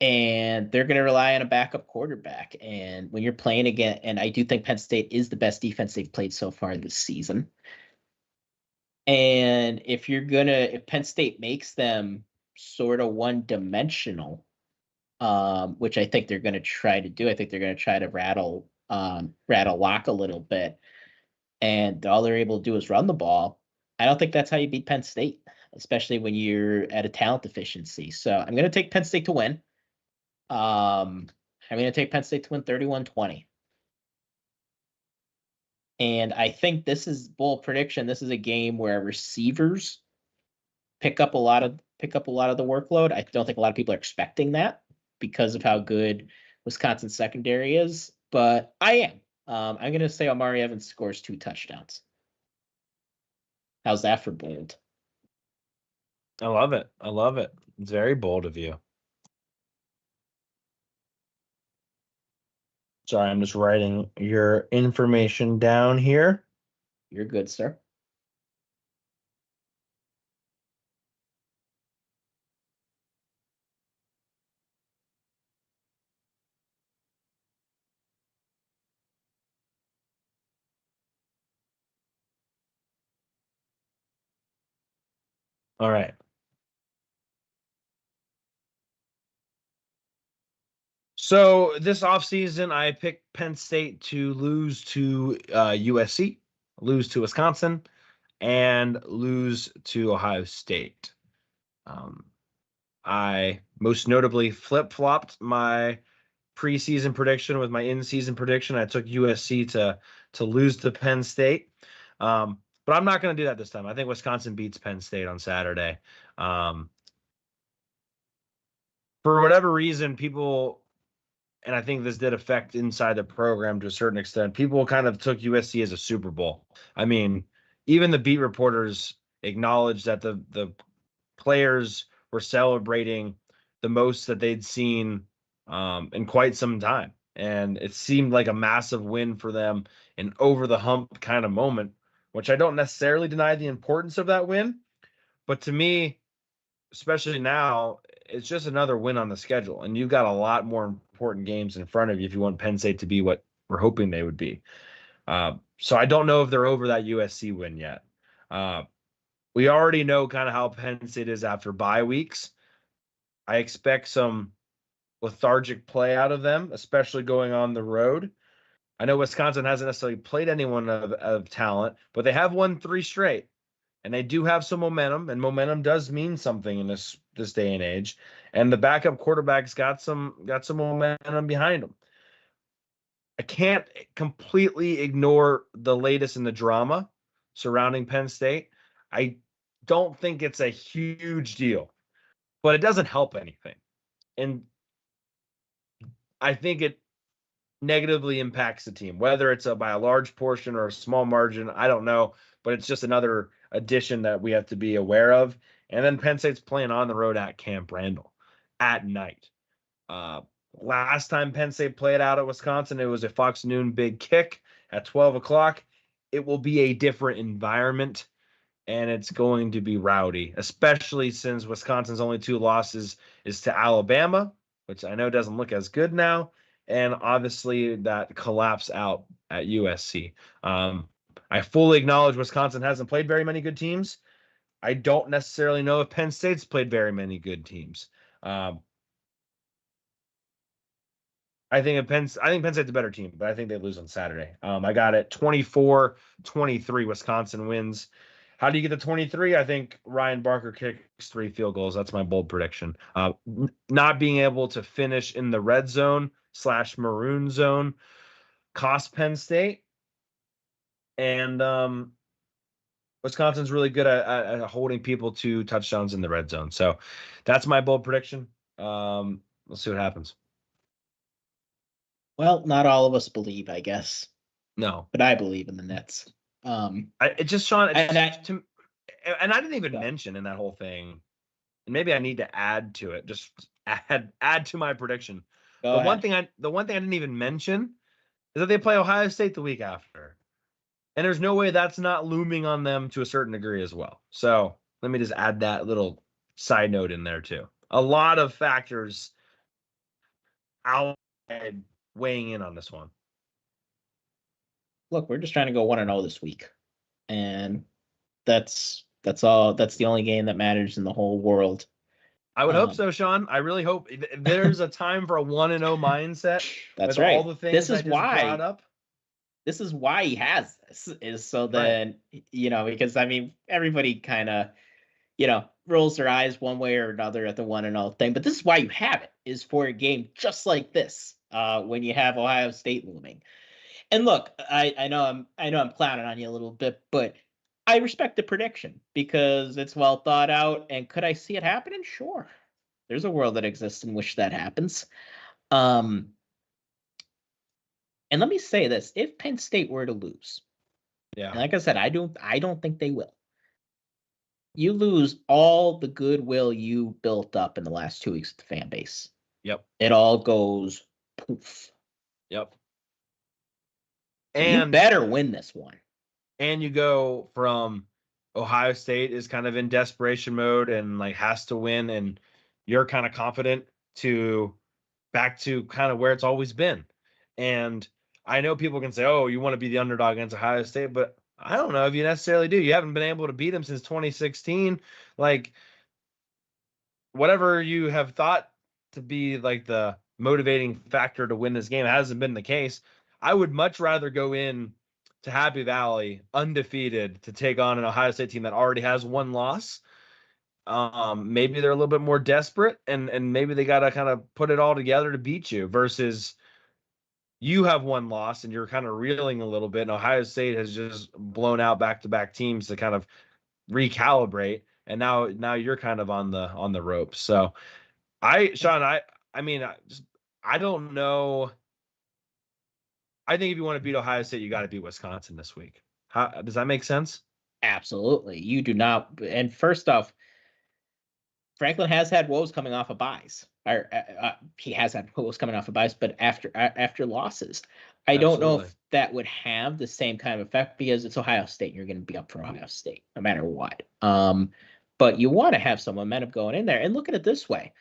they're going to rely on a backup quarterback. And when you're playing again, and I do think Penn State is the best defense they've played so far this season. And if Penn State makes them sort of one-dimensional, which I think they're going to try to do. I think they're going to try to rattle lock a little bit, and all they're able to do is run the ball. I don't think that's how you beat Penn State, especially when you're at a talent deficiency. So I'm going to take Penn State to win. I'm going to take Penn State to win 31-20. And I think this is bold prediction. This is a game where receivers pick up a lot of the workload. I don't think a lot of people are expecting that because of how good Wisconsin's secondary is, but I am. I'm going to say Omari Evans scores 2 touchdowns. How's that for bold? I love it. It's very bold of you. Sorry, I'm just writing your information down here. You're good, sir. All right. So this offseason, I picked Penn State to lose to USC, lose to Wisconsin, and lose to Ohio State. I most notably flip-flopped my preseason prediction with my in-season prediction. I took USC to lose to Penn State. But I'm not going to do that this time. I think Wisconsin beats Penn State on Saturday. For whatever reason, people, and I think this did affect inside the program to a certain extent, people kind of took USC as a Super Bowl. I mean, even the beat reporters acknowledged that the players were celebrating the most that they'd seen in quite some time. And it seemed like a massive win for them, an over-the-hump kind of moment, which I don't necessarily deny the importance of that win. But to me, especially now, it's just another win on the schedule. And you've got a lot more important games in front of you if you want Penn State to be what we're hoping they would be. So I don't know if they're over that USC win yet. We already know kind of how Penn State is after bye weeks. I expect some lethargic play out of them, especially going on the road. I know Wisconsin hasn't necessarily played anyone of talent, but they have won 3 straight. and they do have some momentum, and momentum does mean something in this day and age. And the backup quarterback's got some momentum behind him. I can't completely ignore the latest in the drama surrounding Penn State. I don't think it's a huge deal, but it doesn't help anything. And I think it negatively impacts the team, whether it's by a large portion or a small margin. I don't know, but it's just another addition that we have to be aware of. And then Penn State's playing on the road at Camp Randall at night. Last time Penn State played out at Wisconsin, it was a Fox Noon Big Kick at 12 o'clock. It will be a different environment, and it's going to be rowdy, especially since Wisconsin's only 2 losses is to Alabama, which I know doesn't look as good now, and obviously that collapse out at USC. I fully acknowledge Wisconsin hasn't played very many good teams. I don't necessarily know if Penn State's played very many good teams. I think Penn State's a better team, but I think they lose on Saturday. I got it 24-23 Wisconsin wins. How do you get the 23? I think Ryan Barker kicks 3 field goals. That's my bold prediction. Not being able to finish in the red zone / maroon zone cost Penn State. And Wisconsin's really good at holding people to touchdowns in the red zone. So that's my bold prediction. We'll see what happens. Well, not all of us believe, I guess. No, but I believe in the Nets. Sean, and I didn't even mention in that whole thing, and maybe I need to add to it. Just add to my prediction. The one thing I didn't even mention is that they play Ohio State the week after, and there's no way that's not looming on them to a certain degree as well. So let me just add that little side note in there too. A lot of factors outside weighing in on this one. Look, we're just trying to go 1-0 this week, and that's all. That's the only game that matters in the whole world. I would hope so, Sean. I really hope there's a time for a 1-0 mindset. That's right. All the things this is brought up. This is why he has this, is so then because I mean everybody kind of rolls their eyes one way or another at the 1-0 thing, but this is why you have it, is for a game just like this, when you have Ohio State looming. And look, I know I'm clowning on you a little bit, but I respect the prediction because it's well thought out. And could I see it happening? Sure. There's a world that exists in which that happens. And let me say this: if Penn State were to lose, and like I said, I don't think they will. You lose all the goodwill you built up in the last 2 weeks with the fan base. Yep. It all goes poof. Yep. And you better win this one. And you go from Ohio State is kind of in desperation mode and like has to win, and you're kind of confident, to back to kind of where it's always been. And I know people can say, oh, you want to be the underdog against Ohio State, but I don't know if you necessarily do. You haven't been able to beat them since 2016. Like, whatever you have thought to be like the motivating factor to win this game hasn't been the case. I would much rather go in to Happy Valley undefeated to take on an Ohio State team that already has 1 loss. Maybe they're a little bit more desperate, and maybe they got to kind of put it all together to beat you, versus you have 1 loss and you're kind of reeling a little bit, and Ohio State has just blown out back-to-back teams to kind of recalibrate, and now you're kind of on the ropes. So Sean, I don't know. I think if you want to beat Ohio State, you got to beat Wisconsin this week. How does that make sense? Absolutely. You do not. And first off, Franklin has had woes coming off of buys. Or he has had woes coming off of buys, but after losses. I don't know if that would have the same kind of effect because it's Ohio State and you're going to be up for Ohio State no matter what. But you want to have some momentum going in there. And look at it this way.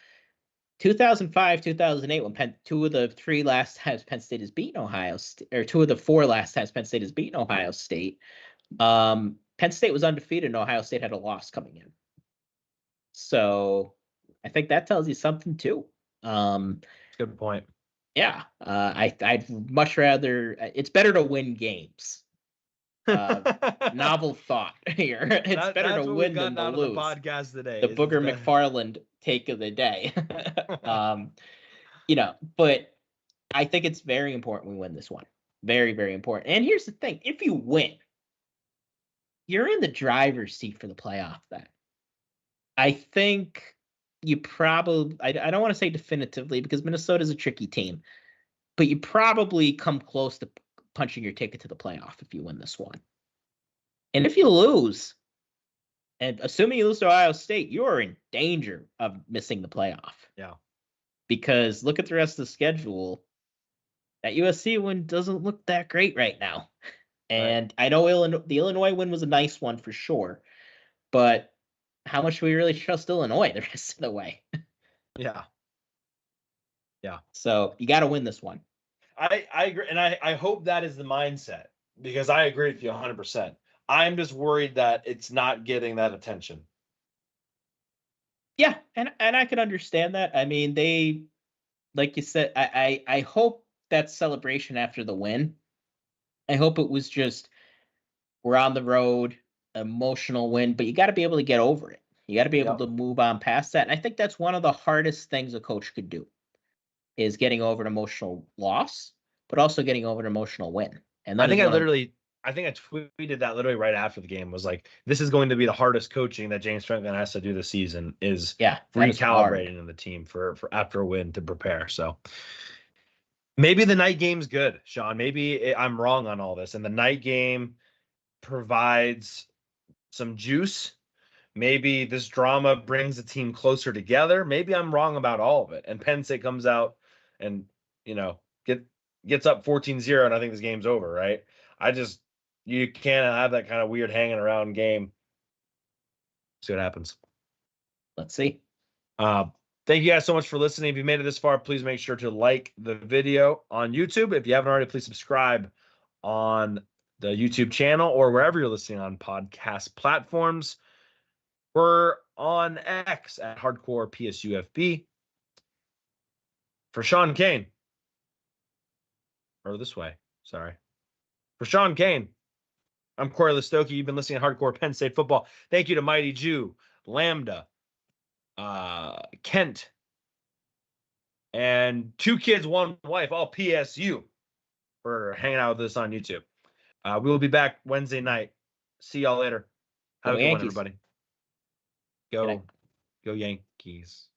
2005, 2008, when 2 of the 3 last times Penn State has beaten Ohio State, or 2 of the 4 last times Penn State has beaten Ohio State, Penn State was undefeated and Ohio State had a loss coming in. So I think that tells you something too. Good point. Yeah, I'd much rather. It's better to win games Novel thought here. It's better to win than to lose. The podcast today. The Booger McFarland take of the day. But I think it's very important we win this one. Very, very important. And here's the thing: if you win, you're in the driver's seat for the playoff. Then I think you probably. I don't want to say definitively because Minnesota's a tricky team, but you probably come close to punching your ticket to the playoff if you win this one. And if you lose, and assuming you lose to Ohio State, you are in danger of missing the playoff. Yeah. Because look at the rest of the schedule. That USC win doesn't look that great right now. And right. I know the Illinois win was a nice one for sure. But how much do we really trust Illinois the rest of the way? Yeah. Yeah. So you got to win this one. I agree. And I hope that is the mindset because I agree with you 100%. I'm just worried that it's not getting that attention. Yeah. And I can understand that. I mean, they, like you said, I hope that celebration after the win, I hope it was just, we're on the road, emotional win, but you got to be able to get over it. You got to be able to move on past that. And I think that's one of the hardest things a coach could do is getting over an emotional loss, but also getting over an emotional win. And I think I tweeted that literally right after the game was like, this is going to be the hardest coaching that James Franklin has to do this season is recalibrating the team for after a win to prepare. So maybe the night game's good, Sean. Maybe I'm wrong on all this. And the night game provides some juice. Maybe this drama brings the team closer together. Maybe I'm wrong about all of it. And Penn State comes out and, gets up 14-0, and I think this game's over, right? You can't have that kind of weird hanging around game. See what happens. Let's see. Thank you guys so much for listening. If you made it this far, please make sure to like the video on YouTube. If you haven't already, please subscribe on the YouTube channel or wherever you're listening on podcast platforms. We're on X at Hardcore PSUFB. For Sean Kane. Or this way. Sorry. For Sean Kane. I'm Cory Lestochi. You've been listening to Hardcore Penn State Football. Thank you to Mighty Jew, Lambda, Kent, and 2 kids, 1 wife, all PSU, for hanging out with us on YouTube. We will be back Wednesday night. See y'all later. Have a good one, everybody. Go Yankees.